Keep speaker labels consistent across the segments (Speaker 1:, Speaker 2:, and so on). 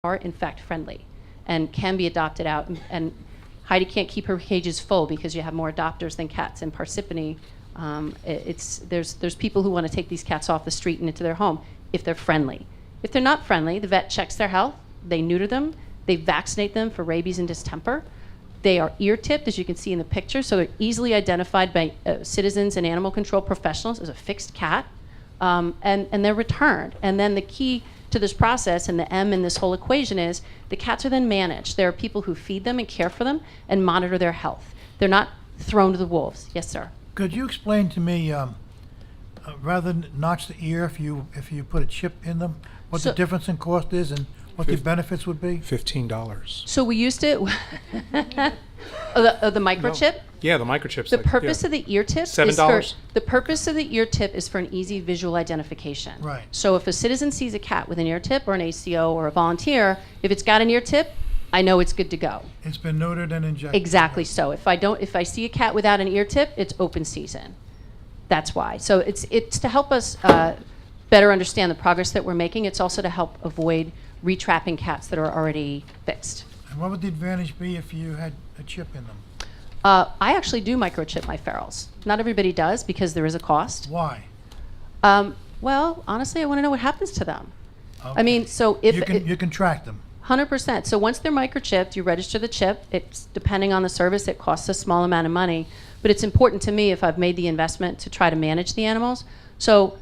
Speaker 1: are in fact friendly and can be adopted out. And Heidi can't keep her cages full because you have more adopters than cats in Parsippany. There's people who want to take these cats off the street and into their home if they're friendly. If they're not friendly, the vet checks their health, they neuter them, they vaccinate them for rabies and distemper. They are ear-tipped, as you can see in the picture, so they're easily identified by citizens and animal control professionals as a fixed cat, and they're returned. And then the key to this process and the M in this whole equation is the cats are then managed. There are people who feed them and care for them and monitor their health. They're not thrown to the wolves. Yes, sir.
Speaker 2: Could you explain to me, rather than notch the ear, if you put a chip in them, what the difference in cost is and what the benefits would be?
Speaker 3: $15.
Speaker 1: So we used it. The microchip.
Speaker 3: No. Yeah, the microchips.
Speaker 1: The purpose of the ear tip
Speaker 3: $7.
Speaker 1: The purpose of the ear tip is for an easy visual identification.
Speaker 2: Right.
Speaker 1: So if a citizen sees a cat with an ear tip or an ACO or a volunteer, if it's got an ear tip, I know it's good to go.
Speaker 2: It's been neutered and injected.
Speaker 1: Exactly. So if I see a cat without an ear tip, it's open season. That's why. So it's to help us better understand the progress that we're making. It's also to help avoid retrapping cats that are already fixed.
Speaker 2: And what would the advantage be if you had a chip in them?
Speaker 1: I actually do microchip my ferals. Not everybody does because there is a cost.
Speaker 2: Why?
Speaker 1: Well, honestly, I want to know what happens to them.
Speaker 2: Okay.
Speaker 1: I mean, so if
Speaker 2: you can track them.
Speaker 1: 100%. So once they're microchipped, you register the chip. It's depending on the service, it costs a small amount of money, but it's important to me if I've made the investment to try to manage the animals. So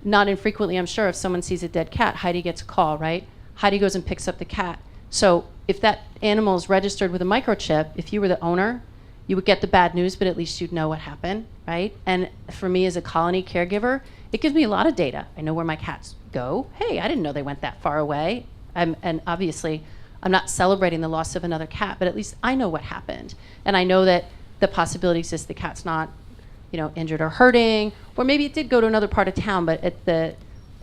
Speaker 1: not infrequently, I'm sure if someone sees a dead cat, Heidi gets a call, right? Heidi goes and picks up the cat. So if that animal is registered with a microchip, if you were the owner, you would get the bad news, but at least you'd know what happened, right? And for me as a colony caregiver, it gives me a lot of data. I know where my cats go. Hey, I didn't know they went that far away. And obviously, I'm not celebrating the loss of another cat, but at least I know what happened. And I know that the possibility exists the cat's not, injured or hurting, or maybe it did go to another part of town, but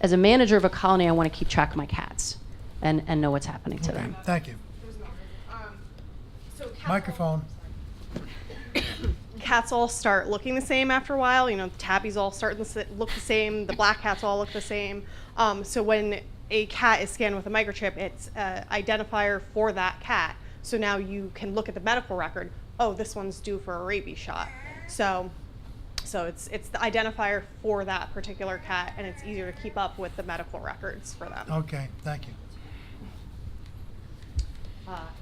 Speaker 1: as a manager of a colony, I want to keep track of my cats and know what's happening to them.
Speaker 2: Thank you. Microphone.
Speaker 4: Cats all start looking the same after a while. The tabbies all start to look the same. The black cats all look the same. So when a cat is scanned with a microchip, it's an identifier for that cat. So now you can look at the medical record. Oh, this one's due for a rabies shot. So it's the identifier for that particular cat, and it's easier to keep up with the medical records for them.
Speaker 2: Okay, thank you.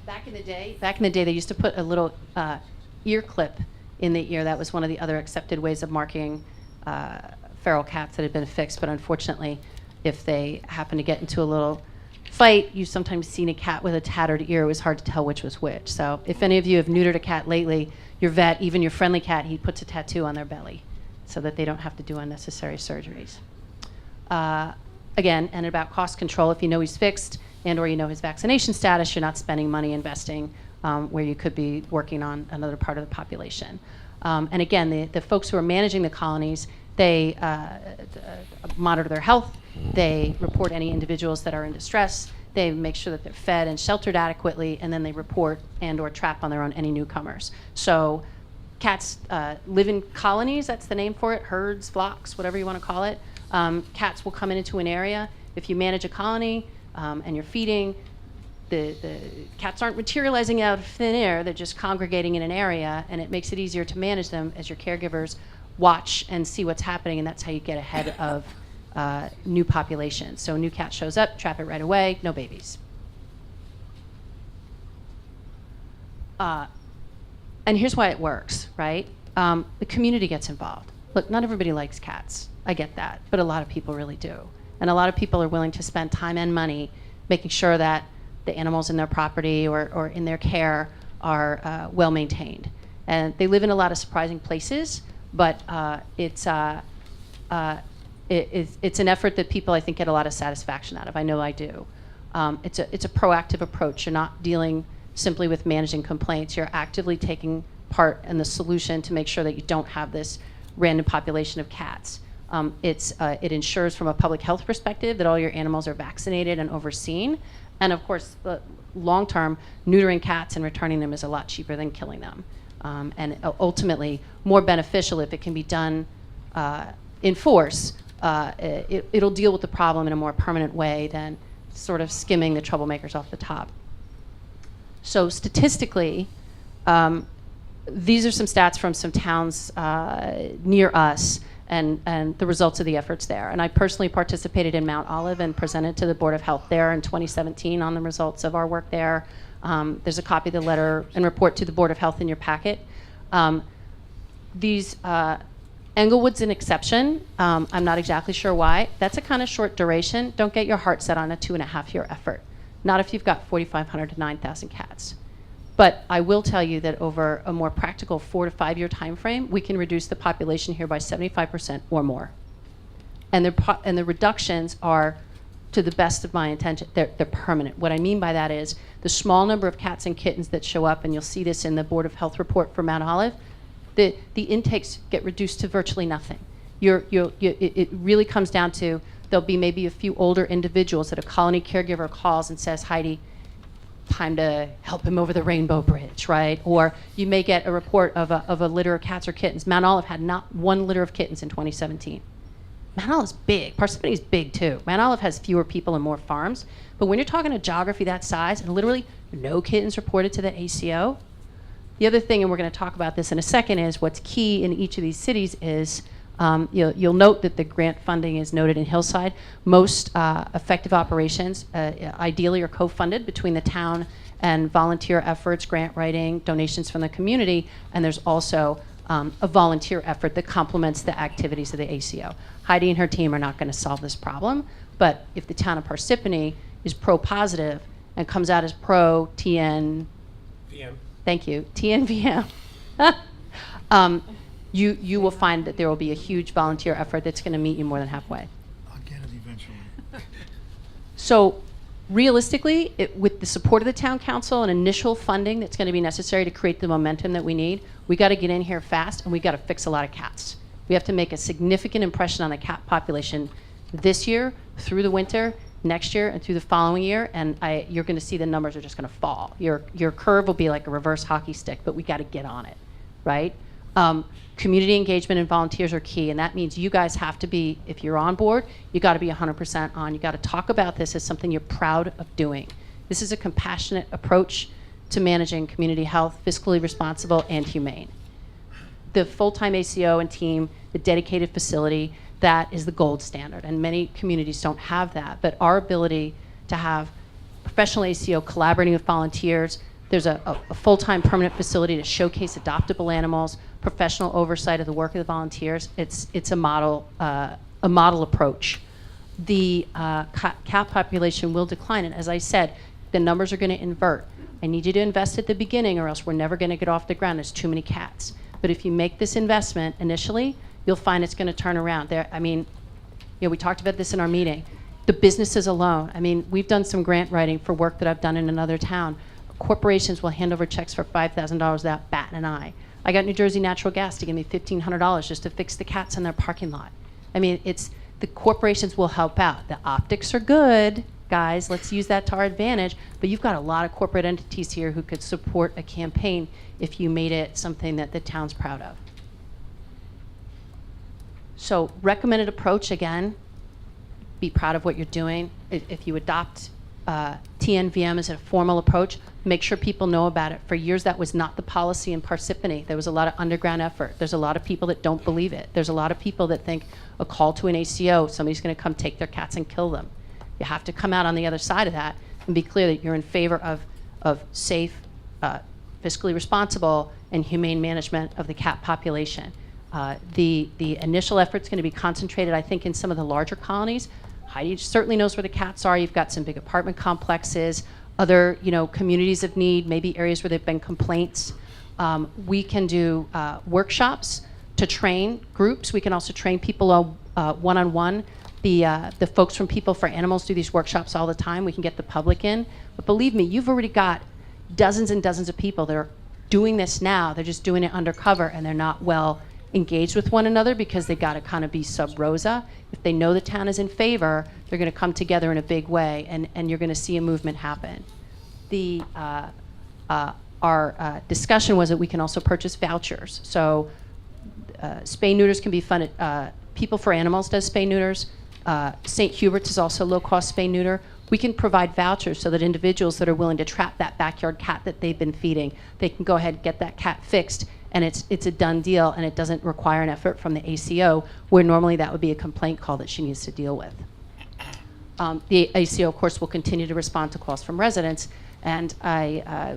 Speaker 1: Back in the day, they used to put a little ear clip in the ear. That was one of the other accepted ways of marking feral cats that had been fixed. But unfortunately, if they happen to get into a little fight, you've sometimes seen a cat with a tattered ear. It was hard to tell which was which. So if any of you have neutered a cat lately, your vet, even your friendly cat, he puts a tattoo on their belly so that they don't have to do unnecessary surgeries. Again, and about cost control, if you know he's fixed and or you know his vaccination status, you're not spending money investing where you could be working on another part of the population. And again, the folks who are managing the colonies, they monitor their health, they report any individuals that are in distress, they make sure that they're fed and sheltered adequately, and then they report and or trap on their own any newcomers. So cats live in colonies, that's the name for it, herds, flocks, whatever you want to call it. Cats will come into an area. If you manage a colony and you're feeding, the cats aren't materializing out of thin air, they're just congregating in an area, and it makes it easier to manage them as your caregivers watch and see what's happening, and that's how you get ahead of new populations. So a new cat shows up, trap it right away, no babies. And here's why it works, right? The community gets involved. Look, not everybody likes cats. I get that, but a lot of people really do. And a lot of people are willing to spend time and money making sure that the animals in their property or in their care are well maintained. And they live in a lot of surprising places, but it's an effort that people, I think, get a lot of satisfaction out of. I know I do. It's a proactive approach. You're not dealing simply with managing complaints. You're actively taking part in the solution to make sure that you don't have this random population of cats. It ensures from a public health perspective that all your animals are vaccinated and overseen. And of course, long term, neutering cats and returning them is a lot cheaper than killing them. And ultimately, more beneficial if it can be done in force. It'll deal with the problem in a more permanent way than sort of skimming the troublemakers off the top. So statistically, these are some stats from some towns near us and the results of the efforts there. And I personally participated in Mount Olive and presented to the Board of Health there in 2017 on the results of our work there. There's a copy of the letter and report to the Board of Health in your packet. Englewood's an exception. I'm not exactly sure why. That's a kind of short duration. Don't get your heart set on a 2.5-year effort. Not if you've got 4,500 to 9,000 cats. But I will tell you that over a more practical 4 to 5 year time frame, we can reduce the population here by 75% or more. And the reductions are, to the best of my intention, they're permanent. What I mean by that is the small number of cats and kittens that show up, and you'll see this in the Board of Health report for Mount Olive, the intakes get reduced to virtually nothing. It really comes down to there'll be maybe a few older individuals that a colony caregiver calls and says, Heidi, time to help him over the Rainbow Bridge, right? Or you may get a report of a litter of cats or kittens. Mount Olive had not one litter of kittens in 2017. Mount Olive's big. Parsippany's big too. Mount Olive has fewer people and more farms. But when you're talking a geography that size and literally no kittens reported to the ACO, the other thing, and we're going to talk about this in a second, is what's key in each of these cities is you'll note that the grant funding is noted in Hillside. Most effective operations ideally are co-funded between the town and volunteer efforts, grant writing, donations from the community, and there's also a volunteer effort that complements the activities of the ACO. Heidi and her team are not going to solve this problem, but if the town of Parsippany is pro-positive and comes out as pro-TN...
Speaker 3: VM.
Speaker 1: Thank you, TNVM. You will find that there will be a huge volunteer effort that's going to meet you more than halfway.
Speaker 2: I'll get it eventually.
Speaker 1: So realistically, with the support of the town council and initial funding that's going to be necessary to create the momentum that we need, we got to get in here fast and we got to fix a lot of cats. We have to make a significant impression on the cat population this year, through the winter, next year, and through the following year, and you're going to see the numbers are just going to fall. Your curve will be like a reverse hockey stick, but we got to get on it, right? Community engagement and volunteers are key, and that means you guys have to be, if you're on board, you got to be 100% on. You got to talk about this as something you're proud of doing. This is a compassionate approach to managing community health, fiscally responsible and humane. The full-time ACO and team, the dedicated facility, that is the gold standard, and many communities don't have that. But our ability to have professional ACO collaborating with volunteers, there's a full-time permanent facility to showcase adoptable animals, professional oversight of the work of the volunteers. It's a model approach. The cat population will decline, and as I said, the numbers are going to invert. I need you to invest at the beginning, or else we're never going to get off the ground. There's too many cats. But if you make this investment initially, you'll find it's going to turn around. We talked about this in our meeting. The businesses alone. We've done some grant writing for work that I've done in another town. Corporations will hand over checks for $5,000 without batting an eye. I got New Jersey Natural Gas to give me $1,500 just to fix the cats in their parking lot. The corporations will help out. The optics are good, guys. Let's use that to our advantage. But you've got a lot of corporate entities here who could support a campaign if you made it something that the town's proud of. So recommended approach, again, be proud of what you're doing. If you adopt TNVM as a formal approach, make sure people know about it. For years, that was not the policy in Parsippany. There was a lot of underground effort. There's a lot of people that don't believe it. There's a lot of people that think a call to an ACO, somebody's going to come take their cats and kill them. You have to come out on the other side of that and be clear that you're in favor of safe, fiscally responsible, and humane management of the cat population. The initial effort's going to be concentrated, I think, in some of the larger colonies. Heidi certainly knows where the cats are. You've got some big apartment complexes, other communities of need, maybe areas where there've been complaints. We can do workshops to train groups. We can also train people one-on-one. The folks from People for Animals do these workshops all the time. We can get the public in. But believe me, you've already got dozens and dozens of people that are doing this now. They're just doing it undercover, and they're not well engaged with one another because they got to kind of be sub rosa. If they know the town is in favor, they're going to come together in a big way, and you're going to see a movement happen. Our discussion was that we can also purchase vouchers. So spay neuters can be funded. People for Animals does spay neuters. St. Hubert's is also low-cost spay-neuter. We can provide vouchers so that individuals that are willing to trap that backyard cat that they've been feeding, they can go ahead and get that cat fixed, and it's a done deal, and it doesn't require an effort from the ACO, where normally that would be a complaint call that she needs to deal with. The ACO, of course, will continue to respond to calls from residents, and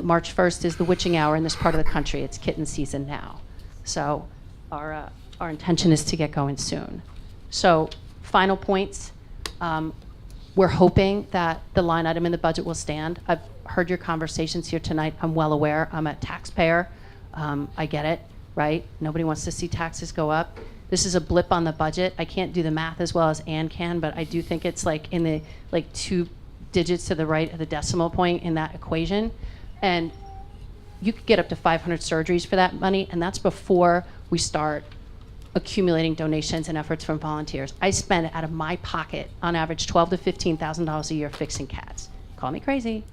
Speaker 1: March 1st is the witching hour in this part of the country. It's kitten season now. So our intention is to get going soon. So final points. We're hoping that the line item in the budget will stand. I've heard your conversations here tonight. I'm well aware. I'm a taxpayer. I get it, right? Nobody wants to see taxes go up. This is a blip on the budget. I can't do the math as well as Ann can, but I do think it's like in the 2 digits to the right of the decimal point in that equation. And you could get up to 500 surgeries for that money, and that's before we start accumulating donations and efforts from volunteers. I spend out of my pocket, on average, $12,000 to $15,000 a year fixing cats. Call me crazy.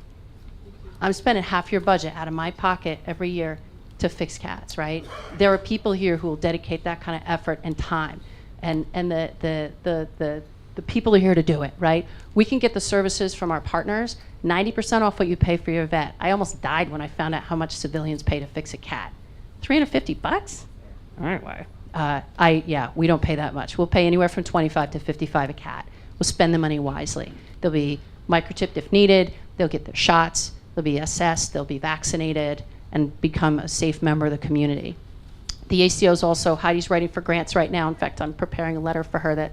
Speaker 1: I'm spending half your budget out of my pocket every year to fix cats, right? There are people here who will dedicate that kind of effort and time, and the people are here to do it, right? We can get the services from our partners 90% off what you pay for your vet. I almost died when I found out how much civilians pay to fix a cat. $350? All right, why? We don't pay that much. We'll pay anywhere from $25 to $55 a cat. We'll spend the money wisely. They'll be microchipped if needed. They'll get their shots. They'll be assessed. They'll be vaccinated and become a safe member of the community. The ACO's also, Heidi's writing for grants right now. In fact, I'm preparing a letter for her that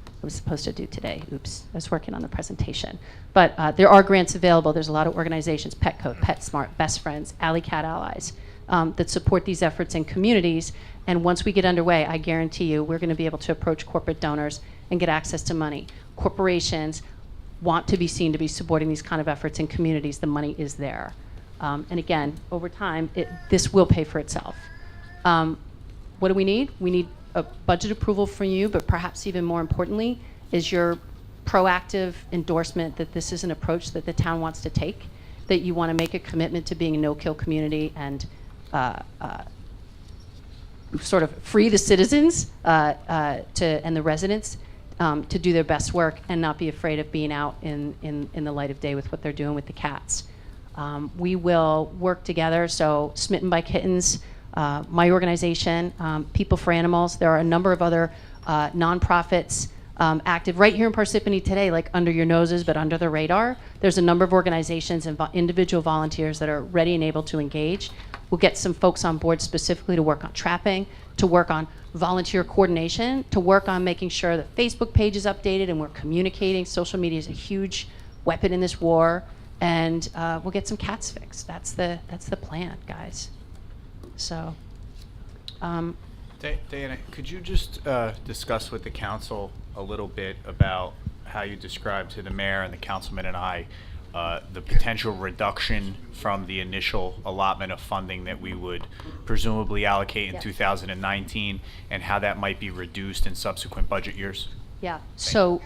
Speaker 1: I was supposed to do today. Oops, I was working on the presentation. But there are grants available. There's a lot of organizations, Petco, PetSmart, Best Friends, Alley Cat Allies, that support these efforts in communities. And once we get underway, I guarantee you, we're going to be able to approach corporate donors and get access to money. Corporations want to be seen to be supporting these kind of efforts in communities. The money is there. And again, over time, this will pay for itself. What do we need? We need a budget approval from you, but perhaps even more importantly is your proactive endorsement that this is an approach that the town wants to take, that you want to make a commitment to being a no-kill community and sort of free the citizens and the residents to do their best work and not be afraid of being out in the light of day with what they're doing with the cats. We will work together, so Smitten by Kittens, my organization, People for Animals, there are a number of other nonprofits active right here in Parsippany today, like under your noses, but under the radar. There's a number of organizations and individual volunteers that are ready and able to engage. We'll get some folks on board specifically to work on trapping, to work on volunteer coordination, to work on making sure the Facebook page is updated and we're communicating. Social media is a huge weapon in this war, and we'll get some cats fixed. That's the plan, guys. So.
Speaker 5: Diana, could you just discuss with the council a little bit about how you described to the mayor and the councilman and I the potential reduction from the initial allotment of funding that we would presumably allocate in 2019, and how that might be reduced in subsequent budget years?
Speaker 1: Yeah. So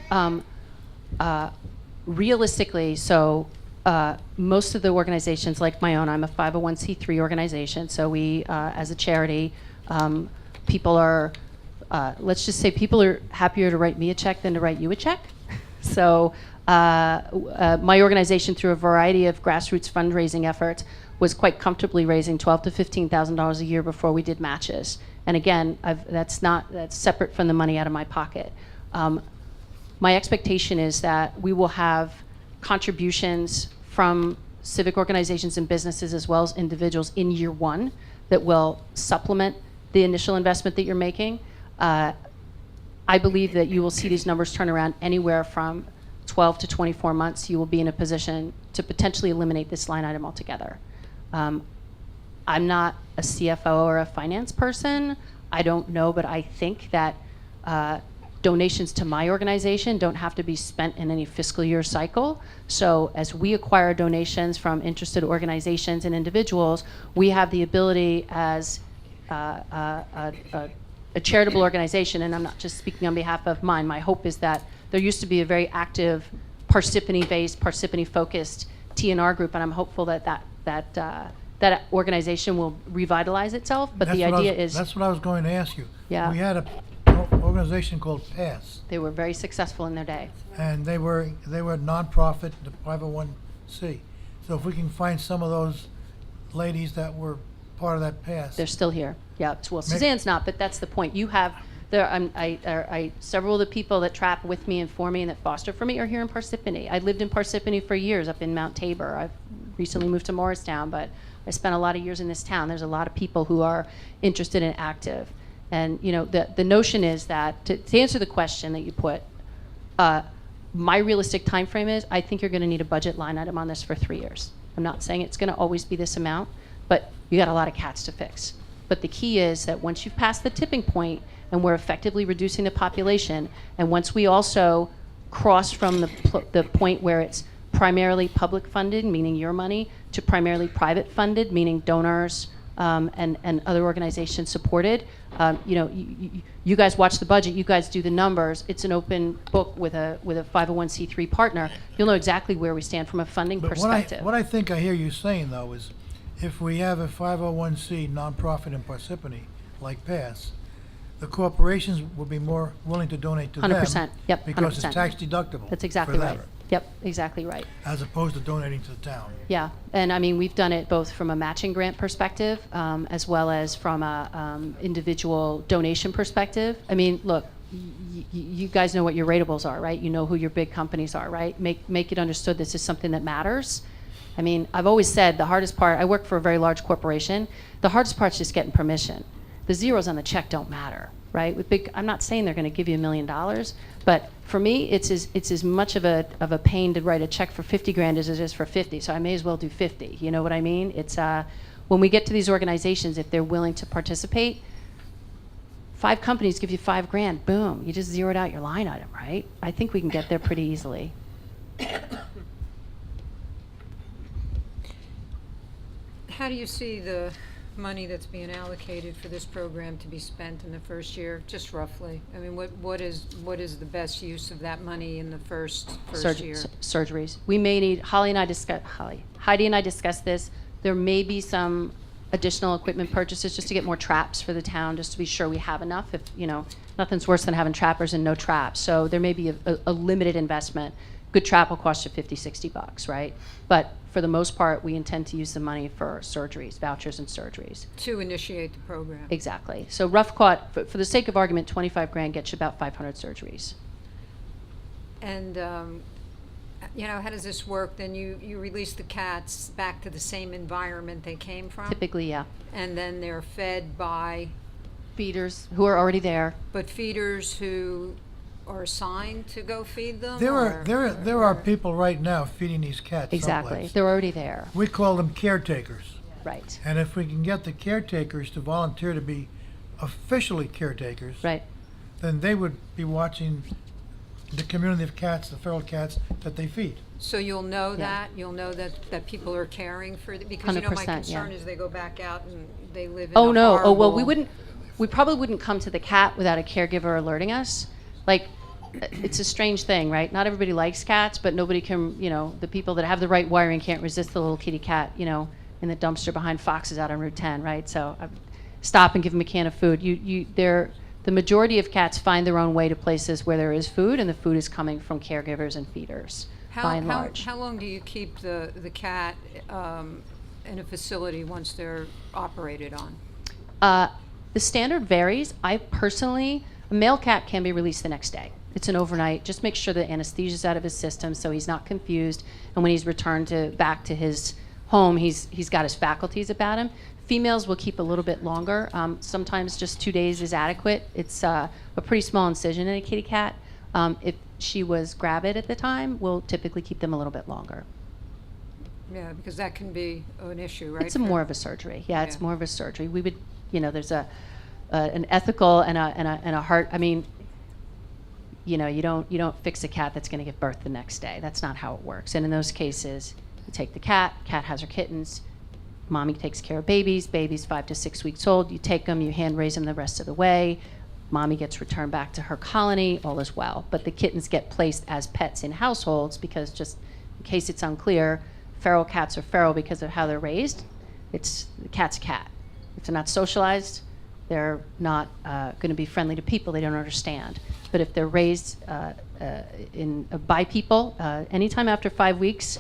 Speaker 1: realistically, most of the organizations, like my own, I'm a 501c3 organization, so we, as a charity, people are, let's just say people are happier to write me a check than to write you a check. So my organization, through a variety of grassroots fundraising efforts, was quite comfortably raising $12,000 to $15,000 a year before we did matches. And again, that's separate from the money out of my pocket. My expectation is that we will have contributions from civic organizations and businesses as well as individuals in year one that will supplement the initial investment that you're making. I believe that you will see these numbers turn around anywhere from 12 to 24 months. You will be in a position to potentially eliminate this line item altogether. I'm not a CFO or a finance person. I don't know, but I think that donations to my organization don't have to be spent in any fiscal year cycle. So as we acquire donations from interested organizations and individuals, we have the ability as a charitable organization, and I'm not just speaking on behalf of mine. My hope is that there used to be a very active Parsippany-based, Parsippany-focused TNR group, and I'm hopeful that organization will revitalize itself. But the idea is
Speaker 2: that's what I was going to ask you.
Speaker 1: Yeah.
Speaker 2: We had an organization called PASS,
Speaker 1: They were very successful in their day.
Speaker 2: and they were a nonprofit, the 501c. So if we can find some of those ladies that were part of that PASS.
Speaker 1: They're still here. Yeah. Well,
Speaker 2: Ma-
Speaker 1: Suzanne's not, but that's the point. You have there. Several of the people that trap with me and for me and that foster for me are here in Parsippany. I lived in Parsippany for years, up in Mount Tabor. I've recently moved to Morristown, but I spent a lot of years in this town. There's a lot of people who are interested and active. And the notion is that to answer the question that you put, my realistic time frame is I think you're going to need a budget line item on this for 3 years. I'm not saying it's going to always be this amount, but you got a lot of cats to fix. But the key is that once you've passed the tipping point and we're effectively reducing the population, and once we also cross from the point where it's primarily public funded, meaning your money, to primarily private funded, meaning donors and other organizations supported. You guys watch the budget, you guys do the numbers. It's an open book with a 501c3 partner. You'll know exactly where we stand from a funding
Speaker 2: But
Speaker 1: perspective.
Speaker 2: what I think I hear you saying, though, is if we have a 501c nonprofit in Parsippany, like PASS, the corporations will be more willing to donate to them.
Speaker 1: 100%. Yep,
Speaker 2: Because
Speaker 1: 100%.
Speaker 2: it's tax deductible.
Speaker 1: That's exactly
Speaker 2: for them,
Speaker 1: right. Yep, exactly right.
Speaker 2: as opposed to donating to the town.
Speaker 1: Yeah, and I mean, we've done it both from a matching grant perspective as well as from a individual donation perspective. I mean, look, you guys know what your ratables are, right? You know who your big companies are, right? Make it understood this is something that matters. I mean, I've always said the hardest part, I work for a very large corporation, the hardest part's just getting permission. The zeros on the check don't matter, right? With big, I'm not saying they're going to give you $1 million, but for me, it's as much of a pain to write a check for 50 grand as it is for 50. So I may as well do 50. You know what I mean? It's when we get to these organizations, if they're willing to participate, 5 companies give you 5 grand. Boom, you just zeroed out your line item, right? I think we can get there pretty easily.
Speaker 6: How do you see the money that's being allocated for this program to be spent in the first year, just roughly? I mean, what is the best use of that money in the first year?
Speaker 1: Surgeries. We may need, Heidi and I discussed this. There may be some additional equipment purchases just to get more traps for the town, just to be sure we have enough. If nothing's worse than having trappers and no traps. So there may be a limited investment. Good trap will cost you $50-$60, right? But for the most part, we intend to use the money for surgeries, vouchers and surgeries.
Speaker 6: To initiate the program.
Speaker 1: Exactly. So rough cut, for the sake of argument, 25 grand gets you about 500 surgeries.
Speaker 6: And how does this work? Then you release the cats back to the same environment they came from?
Speaker 1: Typically, yeah.
Speaker 6: And then they're fed by?
Speaker 1: Feeders who are already there.
Speaker 6: But feeders who are assigned to go feed them?
Speaker 2: There are people right now feeding these cats
Speaker 1: Exactly.
Speaker 2: someplace.
Speaker 1: They're already there.
Speaker 2: We call them caretakers.
Speaker 1: Right.
Speaker 2: And if we can get the caretakers to volunteer to be officially caretakers,
Speaker 1: Right.
Speaker 2: then they would be watching the community of cats, the feral cats that they feed.
Speaker 6: So you'll know
Speaker 1: Yeah.
Speaker 6: that? You'll know that people are caring for the, because my
Speaker 1: 100%,
Speaker 6: concern
Speaker 1: yeah.
Speaker 6: is they go back out and they live in
Speaker 1: Oh
Speaker 6: a
Speaker 1: no. Oh well,
Speaker 6: horrible-
Speaker 1: we probably wouldn't come to the cat without a caregiver alerting us. Like, it's a strange thing, right? Not everybody likes cats, but nobody can, the people that have the right wiring can't resist the little kitty cat, in the dumpster behind Fox's out on Route 10, right? So stop and give them a can of food. The majority of cats find their own way to places where there is food, and the food is coming from caregivers and feeders, by and large.
Speaker 6: How long do you keep the cat in a facility once they're operated on?
Speaker 1: The standard varies. A male cat can be released the next day. It's an overnight. Just make sure the anesthesia's out of his system so he's not confused. And when he's returned back to his home, he's got his faculties about him. Females will keep a little bit longer. Sometimes just 2 days is adequate. It's a pretty small incision in a kitty cat. If she was gravid at the time, we'll typically keep them a little bit longer.
Speaker 6: Yeah, because that can be an issue, right?
Speaker 1: It's more of a surgery. Yeah, it's more of a surgery. We would, there's an ethical and a heart. I mean, you don't fix a cat that's going to give birth the next day. That's not how it works. And in those cases, you take the cat has her kittens, mommy takes care of babies 5 to 6 weeks old. You take them, you hand raise them the rest of the way. Mommy gets returned back to her colony, all is well. But the kittens get placed as pets in households because, just in case it's unclear, feral cats are feral because of how they're raised. The cat's a cat. If they're not socialized, they're not going to be friendly to people. They don't understand. But if they're raised by people, anytime after 5 weeks,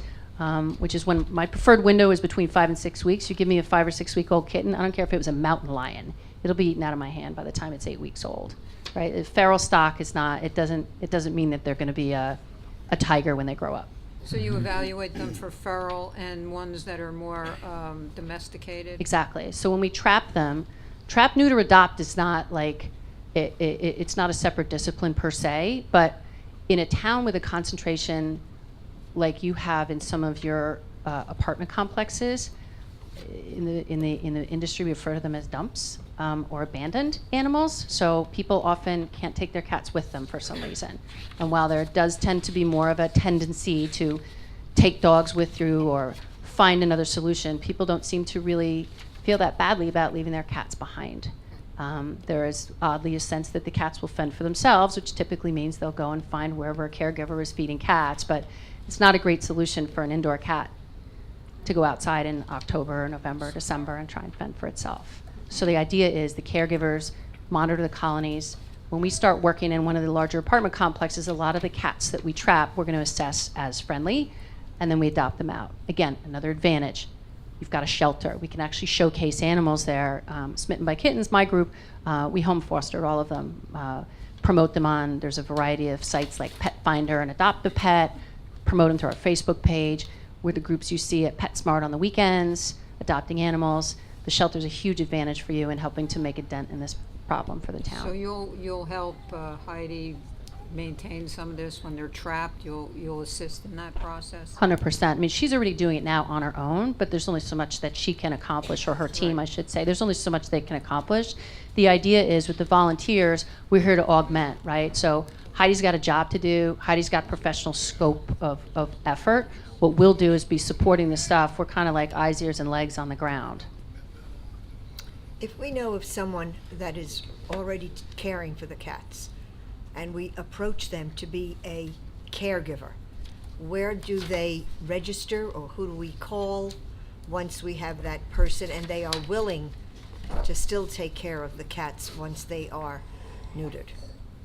Speaker 1: which is when my preferred window is between 5 and 6 weeks. You give me a 5 or 6 week old kitten, I don't care if it was a mountain lion, it'll be eaten out of my hand by the time it's 8 weeks old, right? If feral stock is not, it doesn't mean that they're going to be a tiger when they grow up.
Speaker 6: So you evaluate them for feral and ones that are more domesticated?
Speaker 1: Exactly. So when we trap them, trap, neuter, adopt is not like, it's not a separate discipline per se, but in a town with a concentration like you have in some of your apartment complexes, in the industry we refer to them as dumps or abandoned animals. So people often can't take their cats with them for some reason. And while there does tend to be more of a tendency to take dogs with you or find another solution, people don't seem to really feel that badly about leaving their cats behind. There is oddly a sense that the cats will fend for themselves, which typically means they'll go and find wherever a caregiver is feeding cats, but it's not a great solution for an indoor cat to go outside in October, November, December and try and fend for itself. So the idea is the caregivers monitor the colonies. When we start working in one of the larger apartment complexes, a lot of the cats that we trap, we're going to assess as friendly, and then we adopt them out. Again, another advantage. You've got a shelter. We can actually showcase animals there. Smitten by Kittens, my group, we home foster all of them, promote them on, there's a variety of sites like Pet Finder and Adopt a Pet, promote them to our Facebook page. We're the groups you see at PetSmart on the weekends, adopting animals. The shelter's a huge advantage for you in helping to make a dent in this problem for the town.
Speaker 6: So you'll help Heidi maintain some of this when they're trapped? You'll assist in that process?
Speaker 1: 100%. I mean, she's already doing it now on her own, but there's only so much that she can accomplish, or her team, I should say. There's only so much they can accomplish. The idea is with the volunteers, we're here to augment, right? So Heidi's got a job to do. Heidi's got professional scope of effort. What we'll do is be supporting the stuff. We're kind of like eyes, ears, and legs on the ground.
Speaker 7: If we know of someone that is already caring for the cats, and we approach them to be a caregiver, where do they register, or who do we call once we have that person and they are willing to still take care of the cats once they are neutered?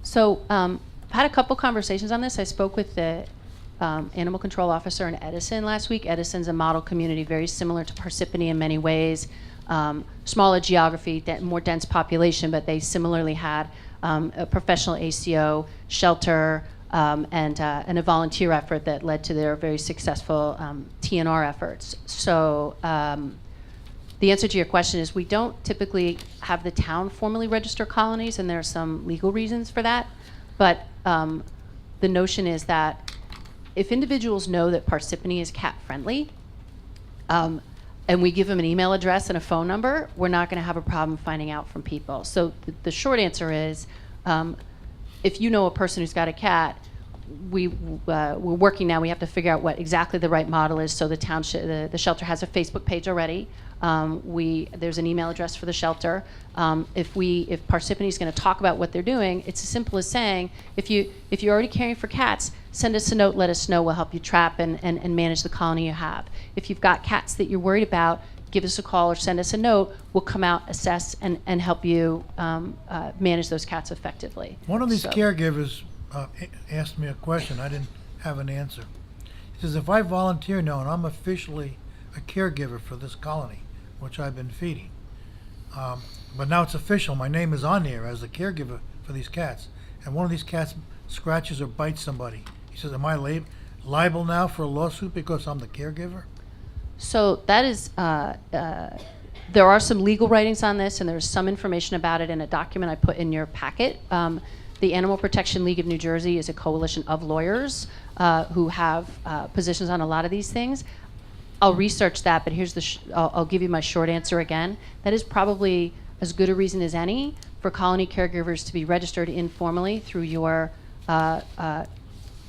Speaker 1: So I've had a couple conversations on this. I spoke with the animal control officer in Edison last week. Edison's a model community very similar to Parsippany in many ways. Smaller geography, more dense population, but they similarly had a professional ACO, shelter, and a volunteer effort that led to their very successful TNR efforts. So the answer to your question is we don't typically have the town formally register colonies, and there are some legal reasons for that. But the notion is that if individuals know that Parsippany is cat friendly, and we give them an email address and a phone number, we're not going to have a problem finding out from people. So the short answer is, if you know a person who's got a cat, we're working now. We have to figure out what exactly the right model is. So the town, the shelter has a Facebook page already. There's an email address for the shelter. If Parsippany is going to talk about what they're doing, it's as simple as saying, if you're already caring for cats, send us a note, let us know, we'll help you trap and manage the colony you have. If you've got cats that you're worried about, give us a call or send us a note, we'll come out, assess, and help you manage those cats effectively.
Speaker 2: One of these
Speaker 1: So-
Speaker 2: caregivers asked me a question. I didn't have an answer. He says, if I volunteer now and I'm officially a caregiver for this colony, which I've been feeding, but now it's official, my name is on there as a caregiver for these cats, and one of these cats scratches or bites somebody, he says, am I liable now for a lawsuit because I'm the caregiver?
Speaker 1: So that is, there are some legal writings on this, and there's some information about it in a document I put in your packet. The Animal Protection League of New Jersey is a coalition of lawyers who have positions on a lot of these things. I'll research that, but here's I'll give you my short answer again. That is probably as good a reason as any for colony caregivers to be registered informally through your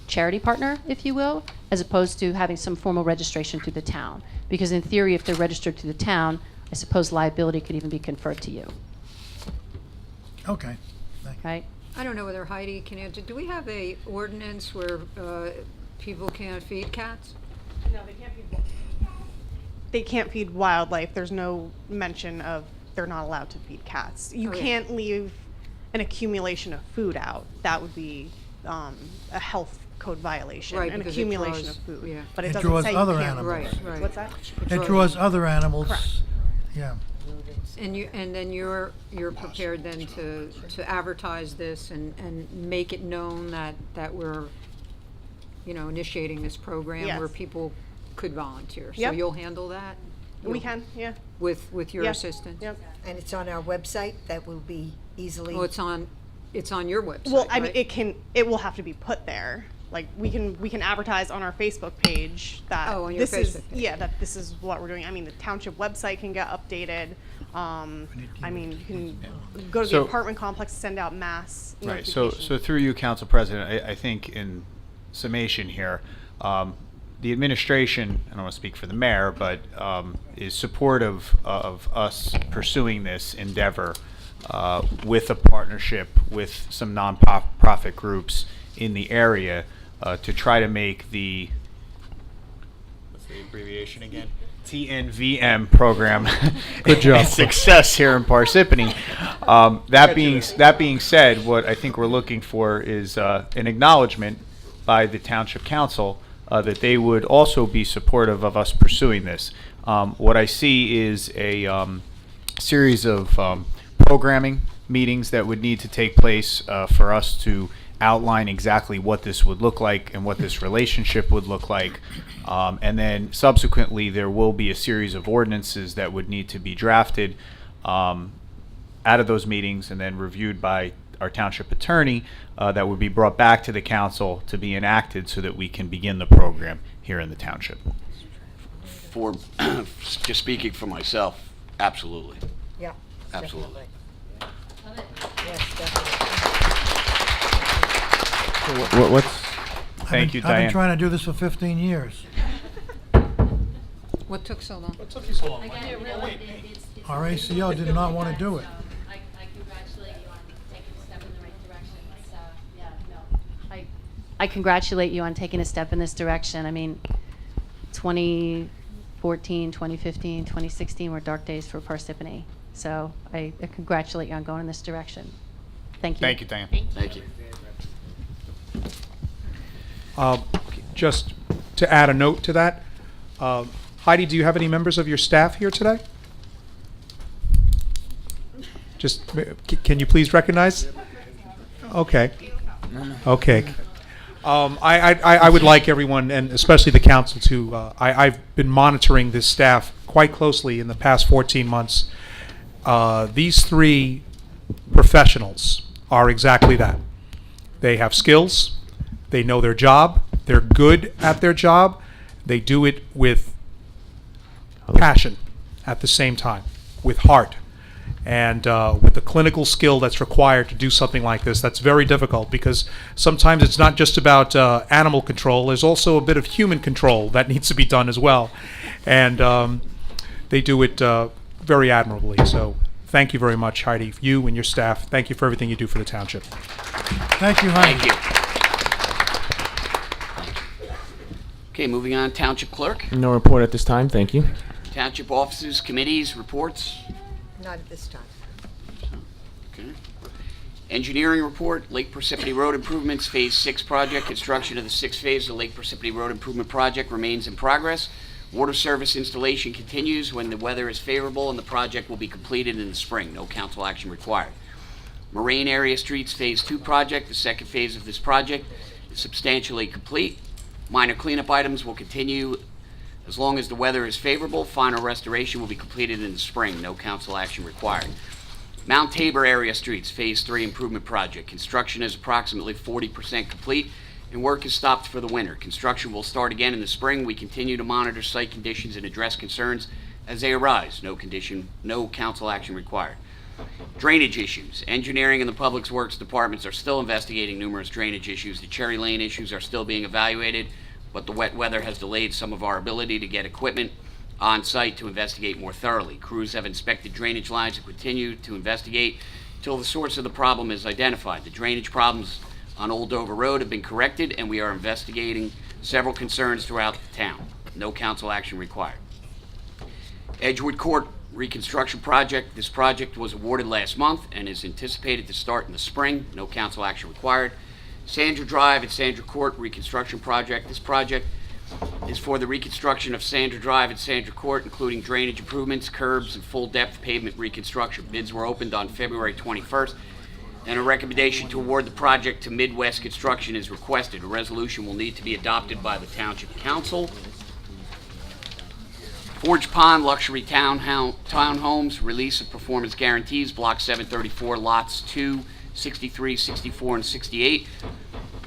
Speaker 1: charity partner, if you will, as opposed to having some formal registration through the town. Because in theory, if they're registered through the town, I suppose liability could even be conferred to you,
Speaker 2: Okay. Thank you.
Speaker 1: right?
Speaker 6: I don't know whether Heidi can answer. Do we have a ordinance where people can't feed cats?
Speaker 4: No, they can't feed. They can't feed wildlife. There's no mention of they're not allowed to feed cats. You
Speaker 6: Oh, yeah.
Speaker 4: can't leave an accumulation of food out. That would be a health code violation,
Speaker 6: Right,
Speaker 4: an
Speaker 6: because it
Speaker 4: accumulation
Speaker 6: draws-
Speaker 4: of food.
Speaker 6: yeah.
Speaker 4: But it
Speaker 2: It
Speaker 4: doesn't
Speaker 2: draws
Speaker 4: say
Speaker 2: other
Speaker 4: you can't.
Speaker 2: animals.
Speaker 6: Right.
Speaker 4: What's that?
Speaker 2: It draws other animals.
Speaker 4: Correct.
Speaker 2: Yeah.
Speaker 6: And then you're prepared then to advertise this and make it known that we're, initiating this program where
Speaker 4: Yes.
Speaker 6: people could volunteer. So
Speaker 4: Yep.
Speaker 6: you'll handle that?
Speaker 4: We
Speaker 6: You'll-
Speaker 4: can, yeah.
Speaker 6: With your
Speaker 4: Yeah.
Speaker 6: assistance?
Speaker 4: Yep.
Speaker 7: And it's on our website, that will be easily.
Speaker 6: Well, it's on your website,
Speaker 4: Well, I mean,
Speaker 6: right?
Speaker 4: it will have to be put there. Like we can advertise on our Facebook page that
Speaker 6: Oh, on your
Speaker 4: this is
Speaker 6: Facebook page.
Speaker 4: yeah, that this is what we're doing. I mean, the township website can get updated. I mean, you can go to the
Speaker 5: So-
Speaker 4: apartment complex, send out mass
Speaker 5: Right,
Speaker 4: notifications.
Speaker 5: so through you, Council President, I think in summation here, the administration, I don't want to speak for the mayor, but is supportive of us pursuing this endeavor with a partnership with some nonprofit groups in the area to try to make the, what's the abbreviation again? TNVM program
Speaker 3: Good job.
Speaker 5: a success here in Parsippany. That being said, what I think we're looking for is an acknowledgement by the Township Council that they would also be supportive of us pursuing this. What I see is a series of programming meetings that would need to take place for us to outline exactly what this would look like and what this relationship would look like. And then subsequently, there will be a series of ordinances that would need to be drafted out of those meetings and then reviewed by our township attorney that would be brought back to the council to be enacted so that we can begin the program here in the township.
Speaker 8: For, just speaking for myself, absolutely,
Speaker 7: Yeah.
Speaker 8: absolutely.
Speaker 7: Yes, definitely.
Speaker 5: Thank you,
Speaker 2: I've
Speaker 5: Diane.
Speaker 2: been trying to do this for 15 years.
Speaker 6: What took so long?
Speaker 2: Our ACO did not want to do it.
Speaker 1: I congratulate you on taking a step in the right direction. I congratulate you on taking a step in this direction. I mean, 2014, 2015, 2016 were dark days for Parsippany. So I congratulate you on going in this direction. Thank you.
Speaker 5: Thank you, Diane.
Speaker 8: Thank you.
Speaker 3: Just to add a note to that, Heidi, do you have any members of your staff here today? Just, can you please recognize? Okay. Okay. I would like everyone, and especially the council, to, I've been monitoring this staff quite closely in the past 14 months. These three professionals are exactly that. They have skills, they know their job, they're good at their job, they do it with passion at the same time, with heart, and with the clinical skill that's required to do something like this. That's very difficult because sometimes it's not just about animal control, there's also a bit of human control that needs to be done as well. And they do it very admirably. So thank you very much, Heidi, you and your staff. Thank you for everything you do for the township.
Speaker 2: Thank you, Heidi.
Speaker 8: Thank you. Okay, moving on, Township Clerk.
Speaker 9: No report at this time, thank you.
Speaker 8: Township offices, committees, reports.
Speaker 7: Not at this time.
Speaker 8: Okay. Engineering report, Lake Parsippany Road Improvements, Phase 6 project. Construction of the 6th phase of the Lake Parsippany Road Improvement Project remains in progress. Water service installation continues when the weather is favorable and the project will be completed in the spring. No council action required. Moraine Area Streets Phase 2 project, the 2nd phase of this project is substantially complete. Minor cleanup items will continue as long as the weather is favorable. Final restoration will be completed in the spring. No council action required. Mount Tabor Area Streets Phase 3 improvement project. Construction is approximately 40% complete and work is stopped for the winter. Construction will start again in the spring. We continue to monitor site conditions and address concerns as they arise. No council action required. Drainage issues. Engineering and the Public Works departments are still investigating numerous drainage issues. The Cherry Lane issues are still being evaluated, but the wet weather has delayed some of our ability to get equipment on site to investigate more thoroughly. Crews have inspected drainage lines and continue to investigate until the source of the problem is identified. The drainage problems on Old Dover Road have been corrected, and we are investigating several concerns throughout the town. No council action required. Edgewood Court reconstruction project. This project was awarded last month and is anticipated to start in the spring. No council action required. Sandra Drive and Sandra Court reconstruction project. This project is for the reconstruction of Sandra Drive and Sandra Court, including drainage improvements, curbs, and full-depth pavement reconstruction. Bids were opened on February 21st, and a recommendation to award the project to Midwest Construction is requested. A resolution will need to be adopted by the Township Council. Forge Pond Luxury Townhomes, release of performance guarantees, Block 734, Lots 2, 63, 64, and 68.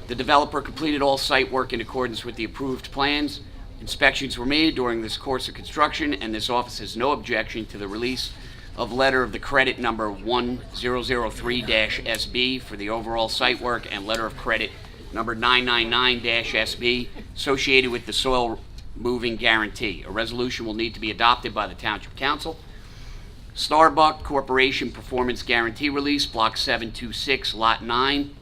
Speaker 8: The developer completed all site work in accordance with the approved plans. Inspections were made during this course of construction, and this office has no objection to the release of letter of the credit number 1003-SB for the overall site work and letter of credit number 999-SB associated with the soil moving guarantee. A resolution will need to be adopted by the Township Council. Starbuck Corporation Performance Guarantee Release, Block 726, Lot 9.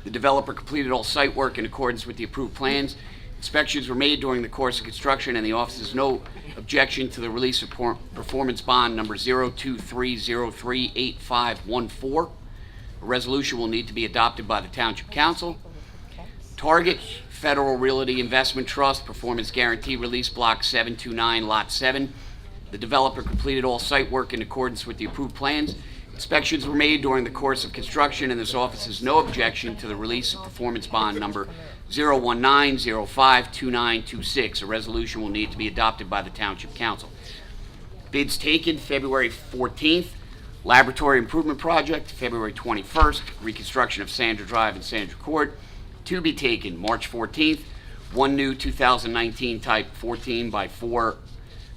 Speaker 8: The developer completed all site work in accordance with the approved plans. Inspections were made during the course of construction, and the office has no objection to the release of performance bond number 023038514. A resolution will need to be adopted by the Township Council. Target Federal Realty Investment Trust Performance Guarantee Release, Block 729, Lot 7. The developer completed all site work in accordance with the approved plans. Inspections were made during the course of construction, and this office has no objection to the release of performance bond number 019052926. A resolution will need to be adopted by the Township Council. Bids taken February 14th. Laboratory Improvement Project, February 21st. Reconstruction of Sandra Drive and Sandra Court. To be taken March 14th. One new 2019 Type 14x4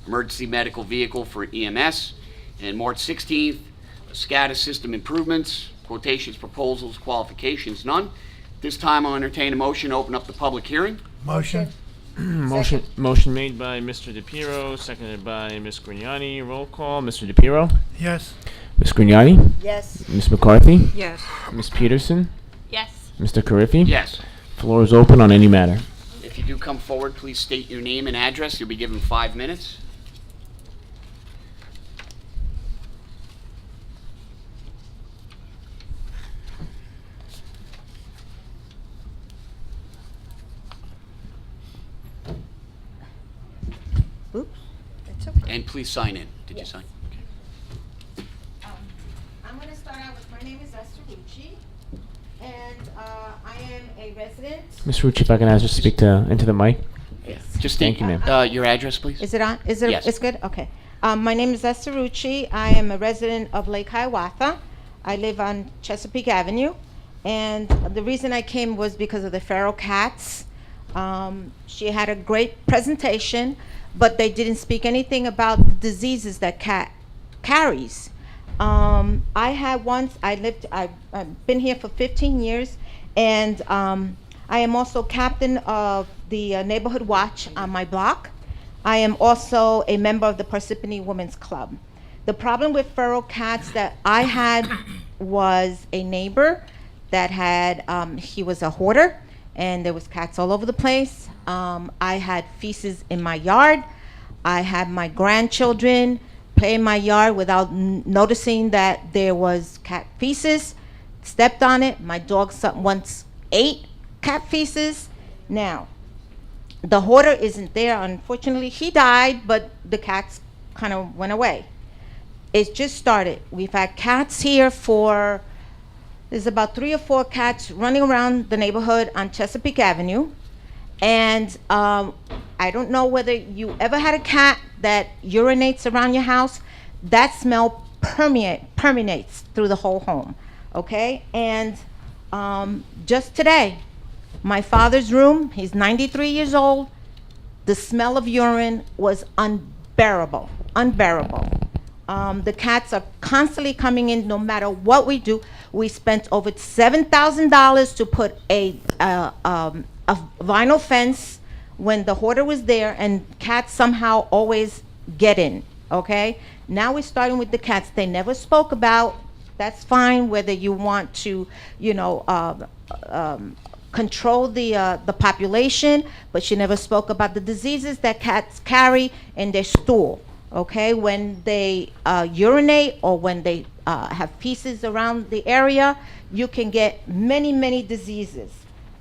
Speaker 8: emergency medical vehicle for EMS. And March 16th, SCADA system improvements, quotations, proposals, qualifications, none. This time I'll entertain a motion to open up the public hearing.
Speaker 2: Motion.
Speaker 9: Motion made by Mr. DePiero, seconded by Ms. Grignani. Roll call. Mr. DePiero?
Speaker 2: Yes.
Speaker 9: Ms. Grignani?
Speaker 7: Yes.
Speaker 9: Ms. McCarthy?
Speaker 6: Yes.
Speaker 9: Ms. Peterson?
Speaker 10: Yes.
Speaker 9: Mr. Carriffy?
Speaker 8: Yes.
Speaker 9: Floor is open on any matter.
Speaker 8: If you do come forward, please state your name and address. You'll be given 5 minutes.
Speaker 7: Oops, that's okay.
Speaker 8: And please sign in. Did you sign?
Speaker 11: I'm going to start out with, my name is Esther Rucci, and I am a resident.
Speaker 9: Ms. Rucci, if I can ask you to speak into the mic.
Speaker 8: Yeah. Just
Speaker 9: Thank
Speaker 8: state
Speaker 9: you, ma'am.
Speaker 8: your address, please.
Speaker 11: Is it on? Is it?
Speaker 8: Yes.
Speaker 11: It's good? Okay. My name is Esther Rucci. I am a resident of Lake Hiawatha. I live on Chesapeake Avenue, and the reason I came was because of the feral cats. She had a great presentation, but they didn't speak anything about the diseases that cat carries. I've been here for 15 years, and I am also captain of the neighborhood watch on my block. I am also a member of the Parsippany Women's Club. The problem with feral cats that I had was a neighbor that had, he was a hoarder, and there was cats all over the place. I had feces in my yard. I had my grandchildren play in my yard without noticing that there was cat feces, stepped on it. My dog once ate cat feces. Now, the hoarder isn't there. Unfortunately, he died, but the cats kind of went away. It just started. We've had cats here there's about 3 or 4 cats running around the neighborhood on Chesapeake Avenue. And I don't know whether you ever had a cat that urinates around your house. That smell permeates through the whole home, okay? And just today, my father's room, he's 93 years old, the smell of urine was unbearable. The cats are constantly coming in no matter what we do. We spent over $7,000 to put a vinyl fence when the hoarder was there, and cats somehow always get in, okay? Now we're starting with the cats. They never spoke about, that's fine, whether you want to, control the population, but she never spoke about the diseases that cats carry in their stool, Okay, when they urinate or when they have feces around the area, you can get many, many diseases.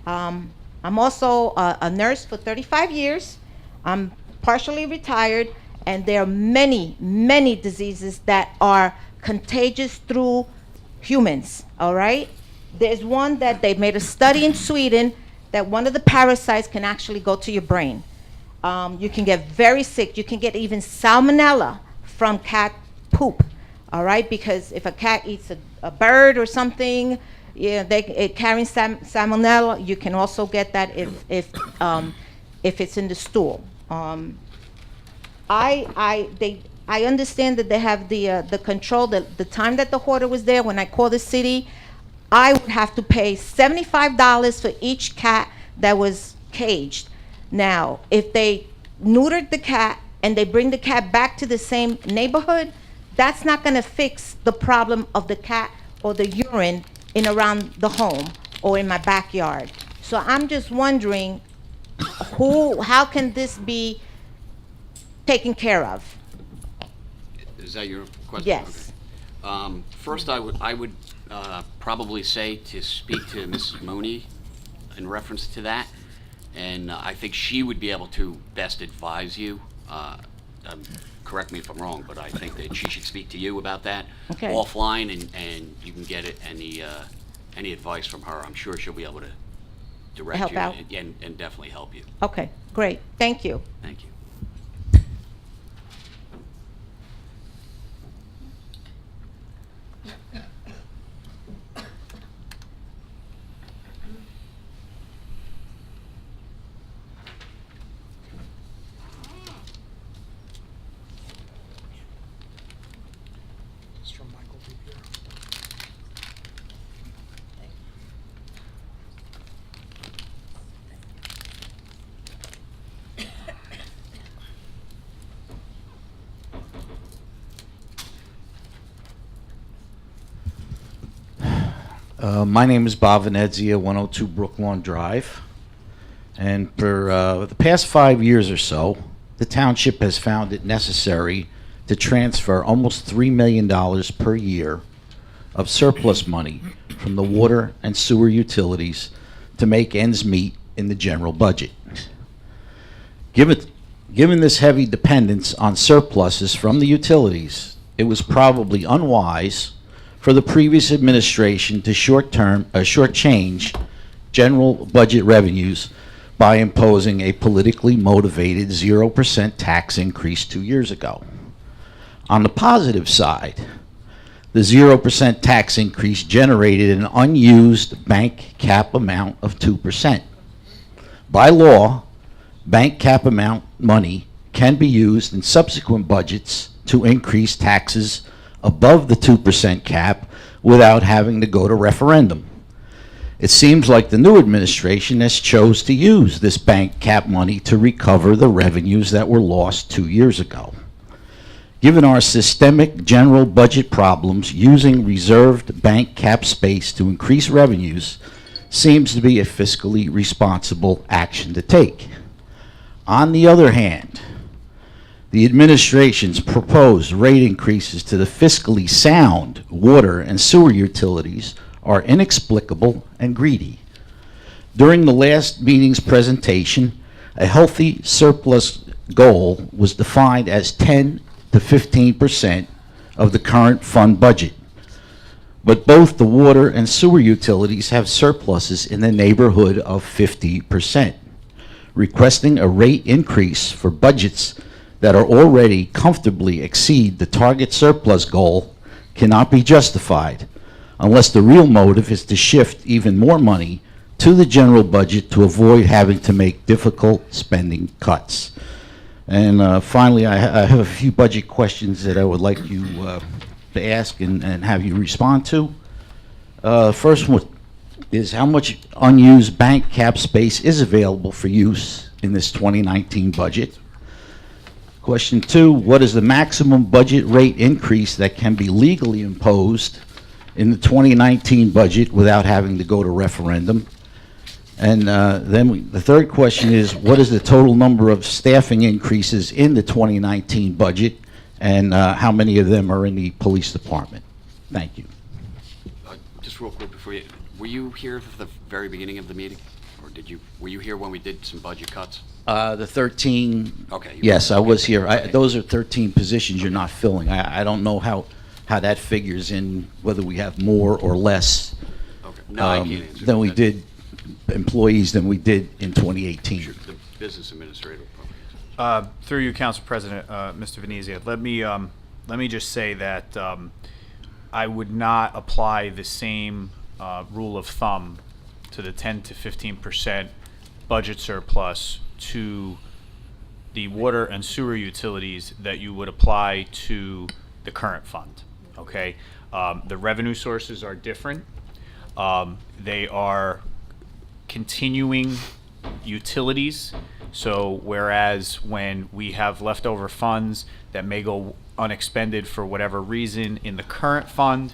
Speaker 11: I'm also a nurse for 35 years. I'm partially retired, and there are many, many diseases that are contagious through humans, all right? There's one that they made a study in Sweden that one of the parasites can actually go to your brain. You can get very sick. You can get even salmonella from cat poop, all right? Because if a cat eats a bird or something, yeah, it carries salmonella. You can also get that if it's in the stool. I understand that they have the control. The time that the hoarder was there, when I called the city, I would have to pay $75 for each cat that was caged. Now, if they neutered the cat and they bring the cat back to the same neighborhood, that's not going to fix the problem of the cat or the urine in around the home or in my backyard. So I'm just wondering, how can this be taken care of?
Speaker 8: Is that your question?
Speaker 11: Yes.
Speaker 8: Okay. First, I would probably say to speak to Mrs. Mooney in reference to that, and I think she would be able to best advise you. Correct me if I'm wrong, but I think that she should speak to you about that
Speaker 11: Okay.
Speaker 8: offline, and you can get it any advice from her. I'm sure she'll be able to direct
Speaker 11: Help
Speaker 8: you
Speaker 11: out.
Speaker 8: and definitely help you.
Speaker 11: Okay, great. Thank you.
Speaker 8: Thank you.
Speaker 10: My name is Bob Venezia, 102 Brooklawn Drive. And for the past 5 years or so, the township has found it necessary to transfer almost $3 million per year of surplus money from the water and sewer utilities to make ends meet in the general budget. Given this heavy dependence on surpluses from the utilities, it was probably unwise for the previous administration to shortchange general budget revenues by imposing a politically motivated 0% tax increase 2 years ago. On the positive side, the 0% tax increase generated an unused bank cap amount of 2%. By law, bank cap amount money can be used in subsequent budgets to increase taxes above the 2% cap without having to go to referendum. It seems like the new administration has chose to use this bank cap money to recover the revenues that were lost 2 years ago. Given our systemic general budget problems, using reserved bank cap space to increase revenues seems to be a fiscally responsible action to take. On the other hand, the administration's proposed rate increases to the fiscally sound water and sewer utilities are inexplicable and greedy. During the last meeting's presentation, a healthy surplus goal was defined as 10 to 15% of the current fund budget. But both the water and sewer utilities have surpluses in the neighborhood of 50%. Requesting a rate increase for budgets that are already comfortably exceed the target surplus goal cannot be justified unless the real motive is to shift even more money to the general budget to avoid having to make difficult spending cuts. And finally, I have a few budget questions that I would like you to ask and have you respond to. First one is, how much unused bank cap space is available for use in this 2019 budget? Question 2, what is the maximum budget rate increase that can be legally imposed in the 2019 budget without having to go to referendum? And then the third question is, what is the total number of staffing increases in the 2019 budget And how many of them are in the police department? Thank you.
Speaker 8: Just real quick before you, were you here for the very beginning of the meeting? Or were you here when we did some budget cuts?
Speaker 10: The 13.
Speaker 8: Okay.
Speaker 10: Yes, I was here. Those are 13 positions you're not filling. I don't know how that figures in, whether we have more or less
Speaker 8: Okay. No, I can't answer
Speaker 10: than we
Speaker 8: that.
Speaker 10: did, employees than we did in 2018.
Speaker 8: Sure, the business administrator will probably answer.
Speaker 5: Through you, Council President, Mr. Venezia, let me just say that I would not apply the same rule of thumb to the 10 to 15% budget surplus to the water and sewer utilities that you would apply to the current fund. Okay, the revenue sources are different. They are continuing utilities. So whereas when we have leftover funds that may go unexpended for whatever reason in the current fund,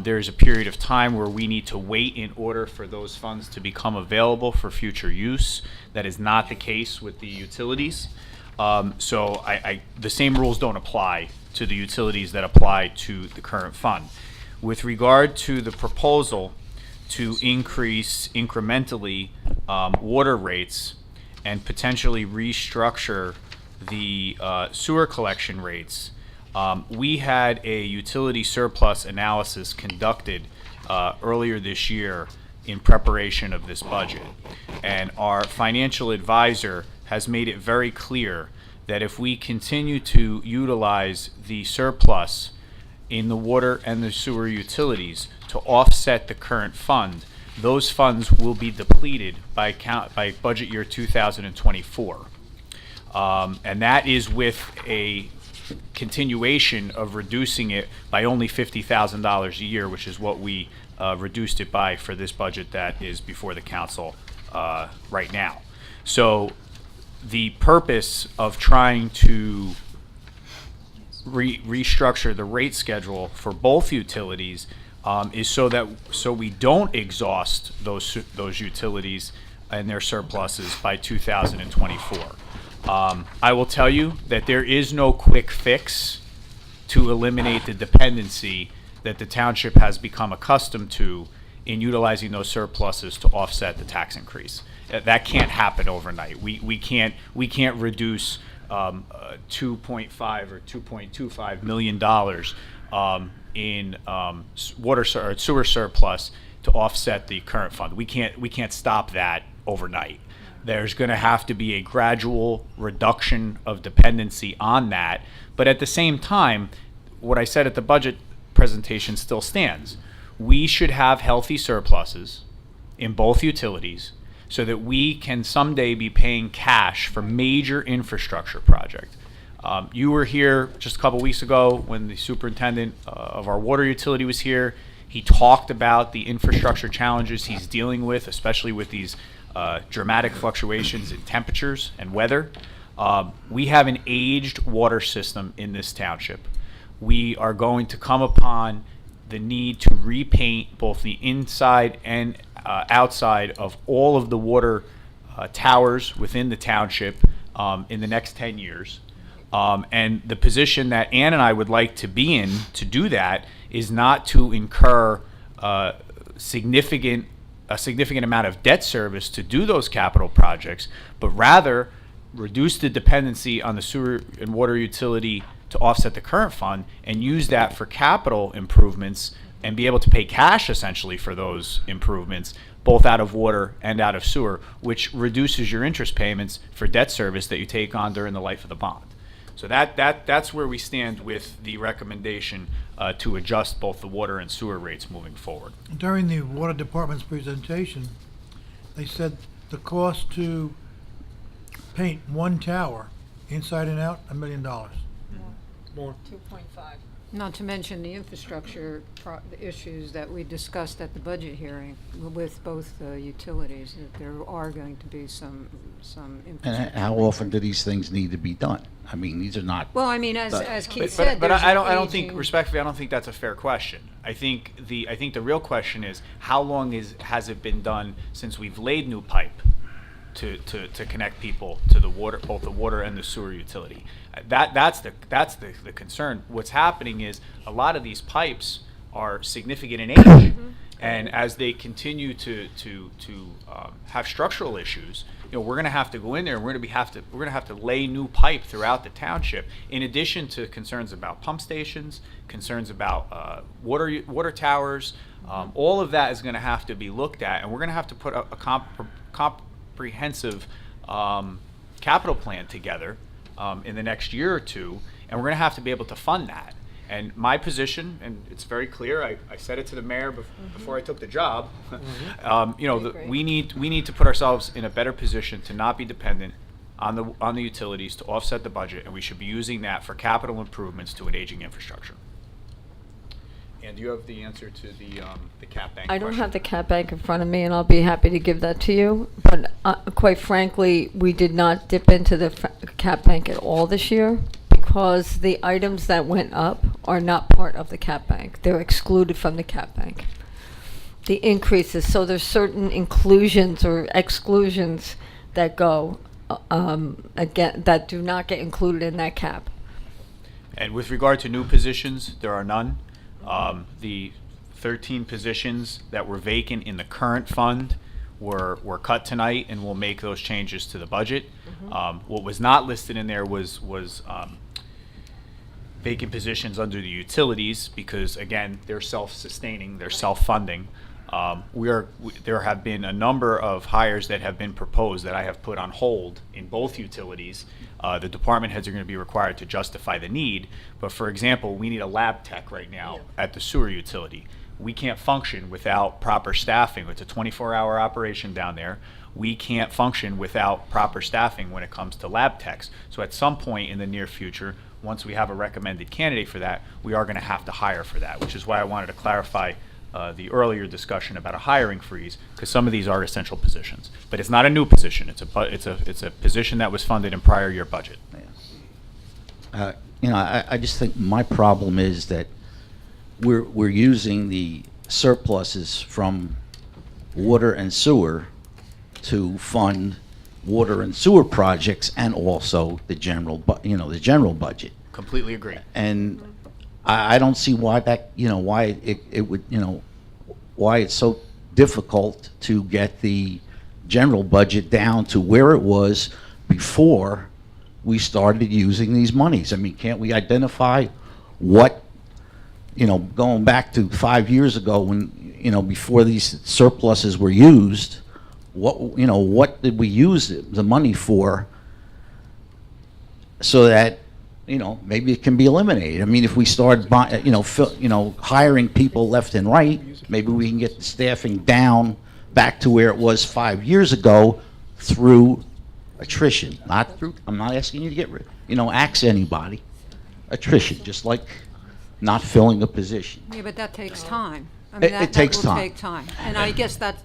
Speaker 5: there's a period of time where we need to wait in order for those funds to become available for future use. That is not the case with the utilities. So the same rules don't apply to the utilities that apply to the current fund. With regard to the proposal to increase incrementally water rates and potentially restructure the sewer collection rates, we had a utility surplus analysis conducted earlier this year in preparation of this budget. And our financial advisor has made it very clear that if we continue to utilize the surplus in the water and the sewer utilities to offset the current fund, those funds will be depleted by budget year 2024. And that is with a continuation of reducing it by only $50,000 a year, which is what we reduced it by for this budget that is before the council right now. So the purpose of trying to restructure the rate schedule for both utilities is so we don't exhaust those utilities and their surpluses by 2024. I will tell you that there is no quick fix to eliminate the dependency that the township has become accustomed to in utilizing those surpluses to offset the tax increase. That can't happen overnight. We can't reduce $2.5 or $2.25 million in water or sewer surplus to offset the current fund. We can't stop that overnight. There's going to have to be a gradual reduction of dependency on that. But at the same time, what I said at the budget presentation still stands. We should have healthy surpluses in both utilities so that we can someday be paying cash for major infrastructure project. You were here just a couple weeks ago when the superintendent of our water utility was here. He talked about the infrastructure challenges he's dealing with, especially with these dramatic fluctuations in temperatures and weather. We have an aged water system in this township. We are going to come upon the need to repaint both the inside and outside of all of the water towers within the township in the next 10 years. And the position that Ann and I would like to be in to do that is not to incur a significant amount of debt service to do those capital projects, but rather reduce the dependency on the sewer and water utility to offset the current fund and use that for capital improvements and be able to pay cash essentially for those improvements, both out of water and out of sewer, which reduces your interest payments for debt service that you take on during the life of the bond. So that's where we stand with the recommendation to adjust both the water and sewer rates moving forward.
Speaker 2: During the water department's presentation, they said the cost to paint one tower inside and out, $1 million. More.
Speaker 6: 2.5. Not to mention the infrastructure issues that we discussed at the budget hearing with both utilities, that there are going to be some
Speaker 10: And
Speaker 6: infrastructure.
Speaker 10: how often do these things need to be done? I mean, these are not.
Speaker 6: Well, I mean, as Keith
Speaker 5: But
Speaker 6: said, there's
Speaker 5: I
Speaker 6: an
Speaker 5: don't think,
Speaker 6: aging-
Speaker 5: respectfully, I don't think that's a fair question. I think the real question is how long has it been done since we've laid new pipe to connect people to the water, both the water and the sewer utility. That's the concern. What's happening is a lot of these pipes are significant in age, and as they continue to have structural issues, we're going to have to go in there and we're going to have to lay new pipe throughout the township. In addition to concerns about pump stations, concerns about water towers, all of that is going to have to be looked at, and we're going to have to put a comprehensive capital plan together in the next year or two, and we're going to have to be able to fund that. And my position, and it's very clear, I said it to the mayor before I took the job, we need to put ourselves in a better position to not be dependent on the utilities to offset the budget, and we should be using that for capital improvements to an aging infrastructure. And do you have the answer to the cap bank
Speaker 12: I don't
Speaker 5: question?
Speaker 12: have the cap bank in front of me, and I'll be happy to give that to you. But quite frankly, we did not dip into the cap bank at all this year because the items that went up are not part of the cap bank. They're excluded from the cap bank. The increases, so there's certain inclusions or exclusions that go, again, that do not get included in that cap.
Speaker 5: And with regard to new positions, there are none. The 13 positions that were vacant in the current fund were cut tonight, and we'll make those changes to the budget. What was not listed in there was vacant positions under the utilities because, again, they're self-sustaining, they're self-funding. There have been a number of hires that have been proposed that I have put on hold in both utilities. The department heads are going to be required to justify the need, but for example, we need a lab tech right now at the sewer utility. We can't function without proper staffing. It's a 24-hour operation down there. We can't function without proper staffing when it comes to lab techs. So at some point in the near future, once we have a recommended candidate for that, we are going to have to hire for that, which is why I wanted to clarify the earlier discussion about a hiring freeze, because some of these are essential positions. But it's not a new position. It's a position that was funded in prior year budget.
Speaker 10: I just think my problem is that we're using the surpluses from water and sewer to fund water and sewer projects and also the general budget.
Speaker 5: Completely agree.
Speaker 10: And I don't see why that, why it would, why it's so difficult to get the general budget down to where it was before we started using these monies. I mean, can't we identify what, going back to 5 years ago when, before these surpluses were used, what did we use the money for so that maybe it can be eliminated. I mean, if we start, hiring people left and right, maybe we can get the staffing down back to where it was 5 years ago through attrition. I'm not asking you to get rid, axe anybody. Attrition, just like not filling a position.
Speaker 6: Yeah, but that takes time. I
Speaker 10: It
Speaker 6: mean, that
Speaker 10: takes
Speaker 6: will
Speaker 10: time.
Speaker 6: take time. And I guess that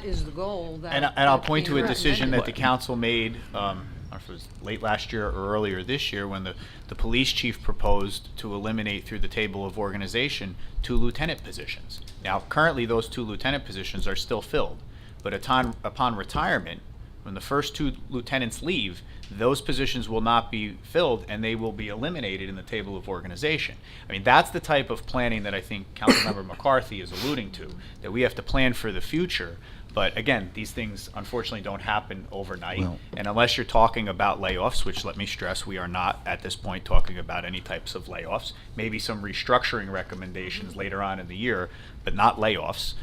Speaker 6: is the goal.
Speaker 5: And I'll
Speaker 6: that's
Speaker 5: point to
Speaker 6: being
Speaker 5: a decision that the
Speaker 6: recommended.
Speaker 5: council made, I don't know if it was late last year or earlier this year, when the police chief proposed to eliminate through the table of organization 2 lieutenant positions. Now, currently, those 2 lieutenant positions are still filled, but upon retirement, when the first 2 lieutenants leave, those positions will not be filled and they will be eliminated in the table of organization. I mean, that's the type of planning that I think Councilmember McCarthy is alluding to, that we have to plan for the future. But again, these things unfortunately don't happen overnight.
Speaker 10: Well-
Speaker 5: And unless you're talking about layoffs, which let me stress, we are not at this point talking about any types of layoffs, maybe some restructuring recommendations later on in the year, but not layoffs.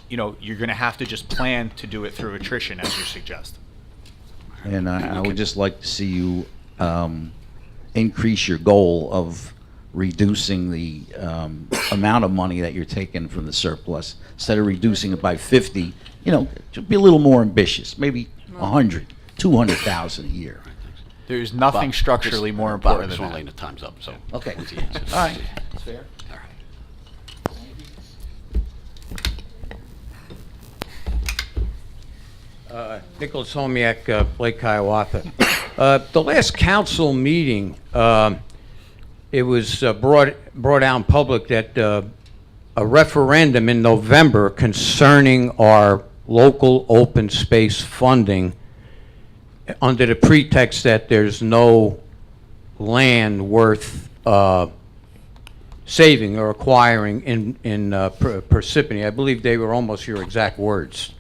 Speaker 5: You're going to have to just plan to do it through attrition, as you suggest.
Speaker 10: And I would just like to see you increase your goal of reducing the amount of money that you're taking from the surplus. Instead of reducing it by 50, just be a little more ambitious. Maybe 100, 200,000 a year.
Speaker 5: There's nothing structurally more important than
Speaker 8: Only
Speaker 5: that.
Speaker 8: the time's up, so.
Speaker 10: Okay.
Speaker 8: What's the answer?
Speaker 10: All right. That's fair.
Speaker 8: All right.
Speaker 13: Nicholas Homiak, Lake Hiawatha. The last council meeting, it was brought out in public that a referendum in November concerning our local open space funding under the pretext that there's no land worth saving or acquiring in Parsippany. I believe they were almost your exact words.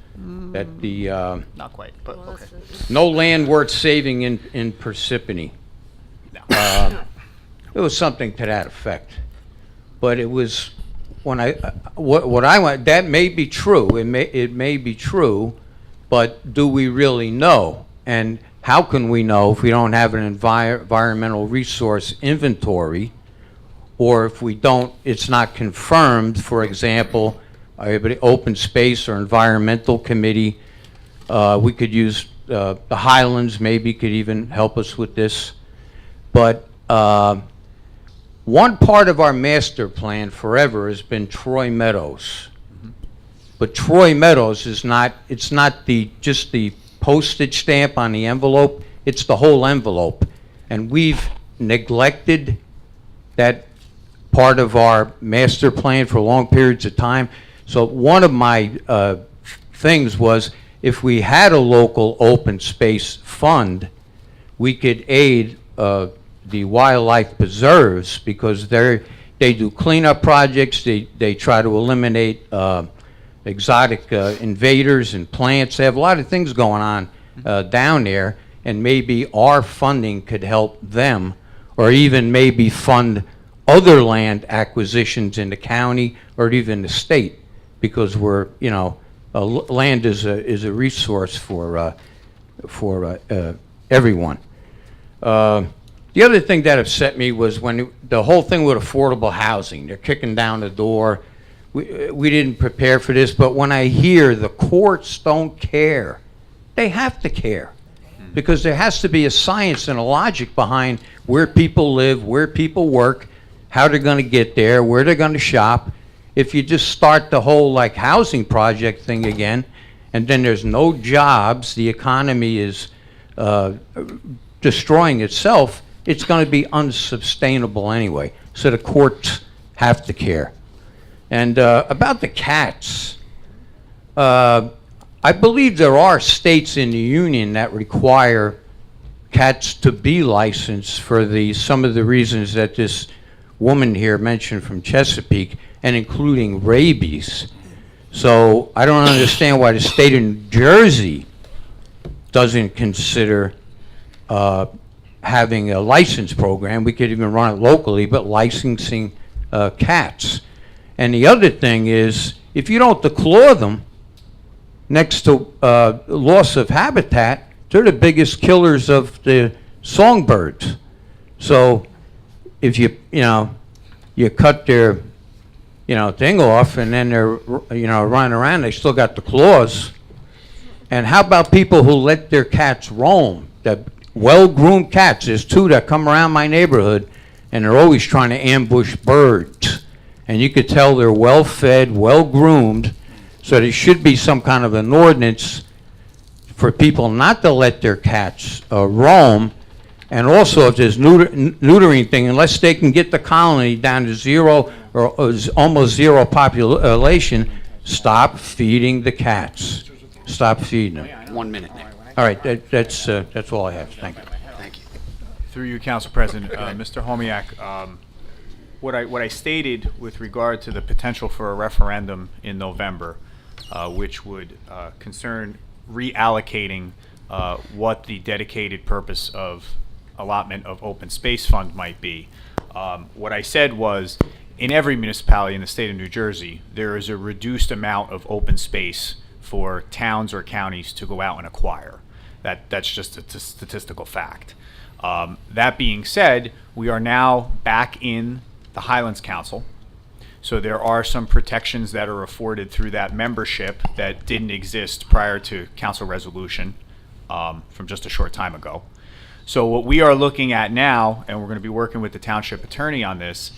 Speaker 13: That the
Speaker 5: Not quite, but okay.
Speaker 13: no land worth saving in Parsippany. It was something to that effect. But it was when what I want. That may be true. It may be true, but do we really know? And how can we know if we don't have an environmental resource inventory, or if we don't, it's not confirmed? For example, the open space or environmental committee. We could use the Highlands. Maybe could even help us with this. But one part of our master plan forever has been Troy Meadows. But Troy Meadows is not, it's not just the postage stamp on the envelope, it's the whole envelope. And we've neglected that part of our master plan for long periods of time. So one of my things was, if we had a local open space fund, we could aid the wildlife preserves, because they do cleanup projects, they try to eliminate exotic invaders and plants. They have a lot of things going on down there, and maybe our funding could help them, or even maybe fund other land acquisitions in the county or even the state, because we're, you know, land is a resource for everyone. The other thing that upset me was when the whole thing with affordable housing. They're kicking down the door. We didn't prepare for this, but when I hear the courts don't care, they have to care, because there has to be a science and a logic behind where people live, where people work, how they're going to get there, where they're going to shop. If you just start the whole like housing project thing again, and then there's no jobs, the economy is destroying itself, it's going to be unsustainable anyway. So the courts have to care. And about the cats, I believe there are states in the union that require cats to be licensed for some of the reasons that this woman here mentioned from Chesapeake, and including rabies. So I don't understand why the state of New Jersey doesn't consider having a license program. We could even run it locally, but licensing cats. And the other thing is, if you don't declaw them, next to loss of habitat, they're the biggest killers of the songbirds. So if you cut their thing off, and then they're running around, they still got the claws. And how about people who let their cats roam? The well-groomed cats. There's two that come around my neighborhood, and they're always trying to ambush birds. And you could tell they're well-fed, well-groomed. So there should be some kind of an ordinance for people not to let their cats roam. And also, if there's neutering thing, unless they can get the colony down to zero or almost zero population, stop feeding the cats. Stop feeding them.
Speaker 8: 1 minute, Nick.
Speaker 13: All right, that's all I have. Thank you.
Speaker 8: Thank you.
Speaker 5: Through you, Council President, Mr. Homiak, what I stated with regard to the potential for a referendum in November, which would concern reallocating what the dedicated purpose of allotment of open space fund might be. What I said was, in every municipality in the state of New Jersey, there is a reduced amount of open space for towns or counties to go out and acquire. That's just a statistical fact. That being said, we are now back in the Highlands Council, so there are some protections that are afforded through that membership that didn't exist prior to council resolution from just a short time ago. So what we are looking at now, and we're going to be working with the township attorney on this,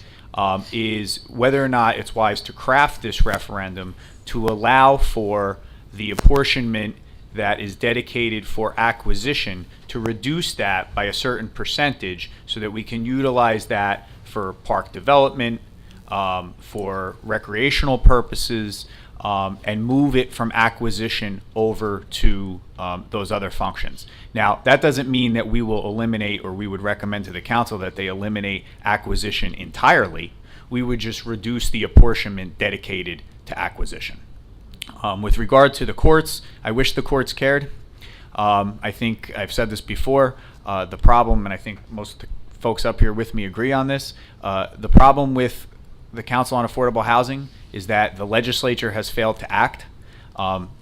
Speaker 5: is whether or not it's wise to craft this referendum to allow for the apportionment that is dedicated for acquisition, to reduce that by a certain percentage so that we can utilize that for park development, for recreational purposes, and move it from acquisition over to those other functions. Now, that doesn't mean that we will eliminate, or we would recommend to the council that they eliminate acquisition entirely. We would just reduce the apportionment dedicated to acquisition. With regard to the courts, I wish the courts cared. I think I've said this before, the problem, and I think most of the folks up here with me agree on this, the problem with the Council on Affordable Housing is that the legislature has failed to act.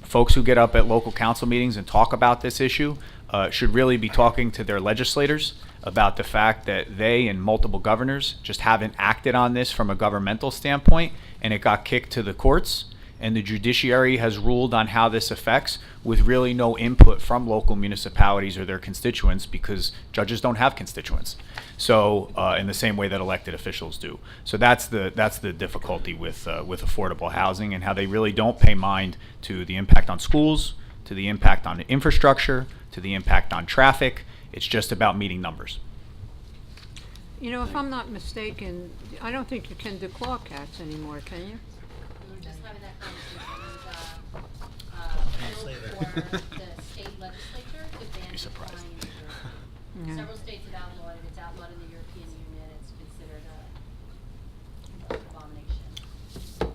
Speaker 5: Folks who get up at local council meetings and talk about this issue should really be talking to their legislators about the fact that they and multiple governors just haven't acted on this from a governmental standpoint, and it got kicked to the courts, and the judiciary has ruled on how this affects with really no input from local municipalities or their constituents, because judges don't have constituents. So in the same way that elected officials do. So that's the difficulty with affordable housing, and how they really don't pay mind to the impact on schools, to the impact on infrastructure, to the impact on traffic. It's just about meeting numbers.
Speaker 6: You know, if I'm not mistaken, I don't think you can declaw cats anymore, can you?
Speaker 1: We were just having that conversation. It was a bill for the state legislature to ban declawing in New Jersey.
Speaker 6: Yeah.
Speaker 1: Several states have outlawed it. It's outlawed in the European Union. It's considered an abomination.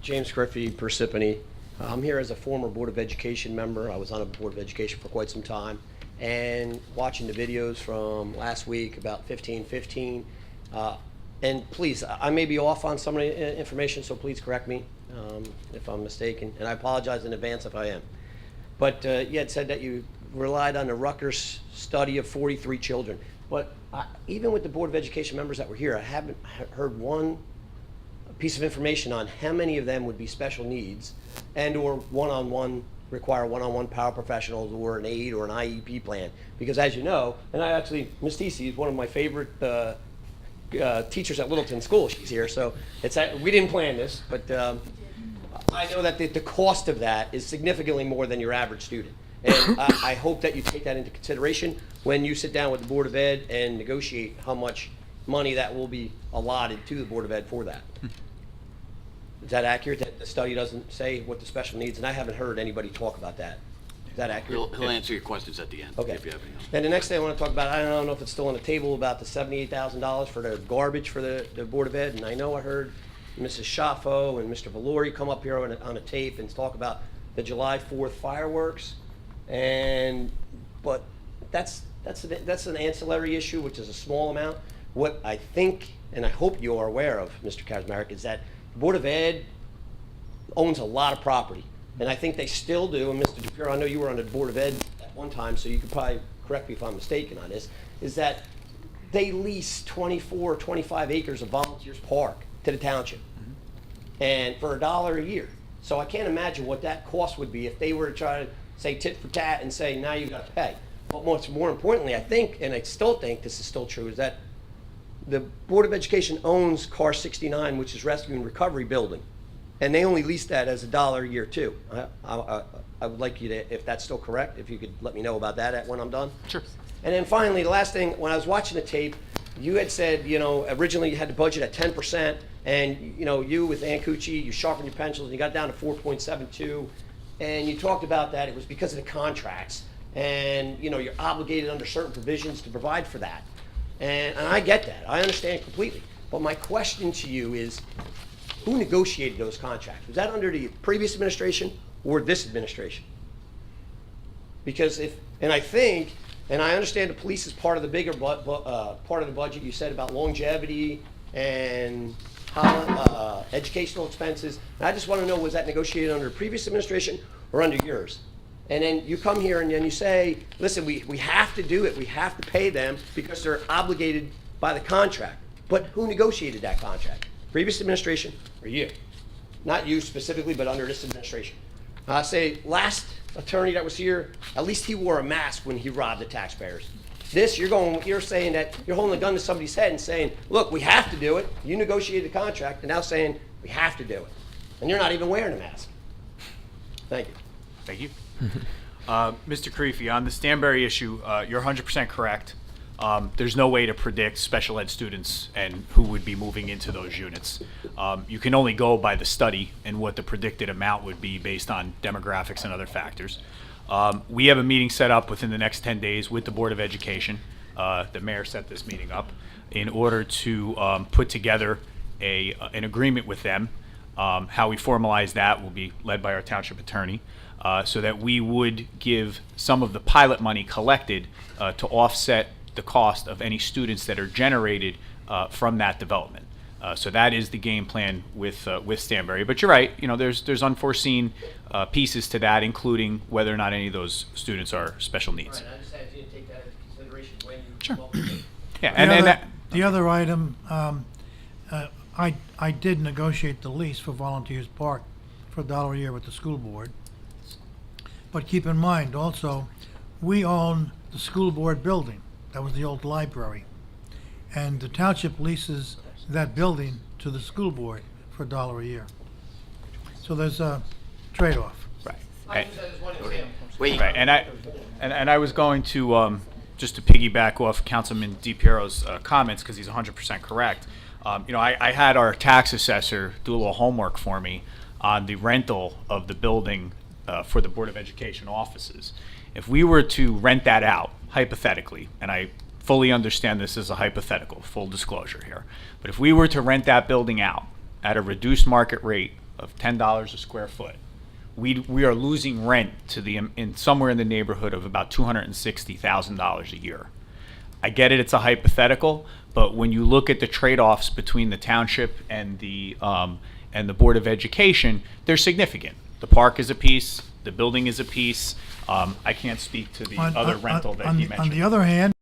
Speaker 14: James Griffey, Parsippany. I'm here as a former Board of Education member. I was on a Board of Education for quite some time. And watching the videos from last week about 1515. And please, I may be off on some of the information, so please correct me if I'm mistaken. And I apologize in advance if I am. But you had said that you relied on the Rutgers study of 43 children. But even with the Board of Education members that were here, I haven't heard one piece of information on how many of them would be special needs and or require one-on-one paraprofessionals or an aide or an IEP plan. Because as you know, and I actually, Ms. Tisi is one of my favorite teachers at Littleton School. She's here, so we didn't plan this, but I know that the cost of that is significantly more than your average student. And I hope that you take that into consideration when you sit down with the Board of Ed and negotiate how much money that will be allotted to the Board of Ed for that. Is that accurate, that the study doesn't say what the special needs? And I haven't heard anybody talk about that. Is that accurate?
Speaker 8: He'll answer your questions at the end.
Speaker 14: Okay.
Speaker 8: If you have any.
Speaker 14: And the next thing I want to talk about, I don't know if it's still on the table, about the $78,000 for the garbage for the Board of Ed. And I know I heard Mrs. Schaffo and Mr. Valori come up here on a tape and talk about the July 4th fireworks. But that's an ancillary issue, which is a small amount. What I think, and I hope you are aware of, Mr. Kaczmarek, is that the Board of Ed owns a lot of property. And I think they still do, and Mr. DePiero, I know you were on the Board of Ed at one time, so you could probably correct me if I'm mistaken on this, is that they lease 24 or 25 acres of Volunteers Park to the township, and for $1 a year. So I can't imagine what that cost would be if they were to try to say tit for tat and say, now you got to pay. But more importantly, I think, and I still think this is still true, is that the Board of Education owns Car 69, which is Rescue and Recovery Building. And they only lease that as $1 a year too. I would like you to, if that's still correct, if you could let me know about that when I'm done.
Speaker 5: Sure.
Speaker 14: And then finally, the last thing, when I was watching the tape, you had said, originally you had the budget at 10%, and you with Ann Cucci, you sharpened your pencils and you got down to 4.72, and you talked about that it was because of the contracts, and you're obligated under certain provisions to provide for that. And I get that, I understand completely. But my question to you is, who negotiated those contracts? Was that under the previous administration or this administration? Because I think, and I understand the police is part of the bigger part of the budget. You said about longevity and educational expenses. And I just want to know, was that negotiated under the previous administration or under yours? And then you come here and then you say, listen, we have to do it. We have to pay them because they're obligated by the contract. But who negotiated that contract? Previous administration or you? Not you specifically, but under this administration. I say last attorney that was here, at least he wore a mask when he robbed the taxpayers. This, you're saying that you're holding a gun to somebody's head and saying, look, we have to do it. You negotiated the contract, and now saying we have to do it. And you're not even wearing a mask. Thank you.
Speaker 5: Thank you. Mr. Creefy, on the Stanberry issue, you're 100% correct. there's no way to predict special ed students and who would be moving into those units. You can only go by the study and what the predicted amount would be based on demographics and other factors. We have a meeting set up within the next 10 days with the Board of Education. The mayor set this meeting up in order to put together an agreement with them. How we formalize that will be led by our township attorney, so that we would give some of the pilot money collected to offset the cost of any students that are generated from that development. So that is the game plan with Stanberry. But you're right, there's unforeseen pieces to that, including whether or not any of those students are special needs.
Speaker 14: I just had you to take that into consideration when you.
Speaker 5: Sure.
Speaker 14: come up with it.
Speaker 5: Yeah, and that,
Speaker 2: The other item, I did negotiate the lease for Volunteers Park for $1 a year with the school board. But keep in mind also, we own the school board building. That was the old library. And the township leases that building to the school board for $1 a year. So there's a trade-off.
Speaker 5: right.
Speaker 14: I just had one example.
Speaker 8: Wait,
Speaker 5: Right, and I was going to just to piggyback off Councilman DiPiero's comments, because he's 100% correct. I had our tax assessor do a little homework for me on the rental of the building for the Board of Education offices. If we were to rent that out, hypothetically, and I fully understand this as a hypothetical, full disclosure here, but if we were to rent that building out at a reduced market rate of $10 a square foot, we are losing rent to in somewhere in the neighborhood of about $260,000 a year. I get it; it's a hypothetical, but when you look at the trade-offs between the township and the Board of Education, they're significant. The park is a piece, the building is a piece. I can't speak to the other rental that he mentioned.
Speaker 2: On the other hand,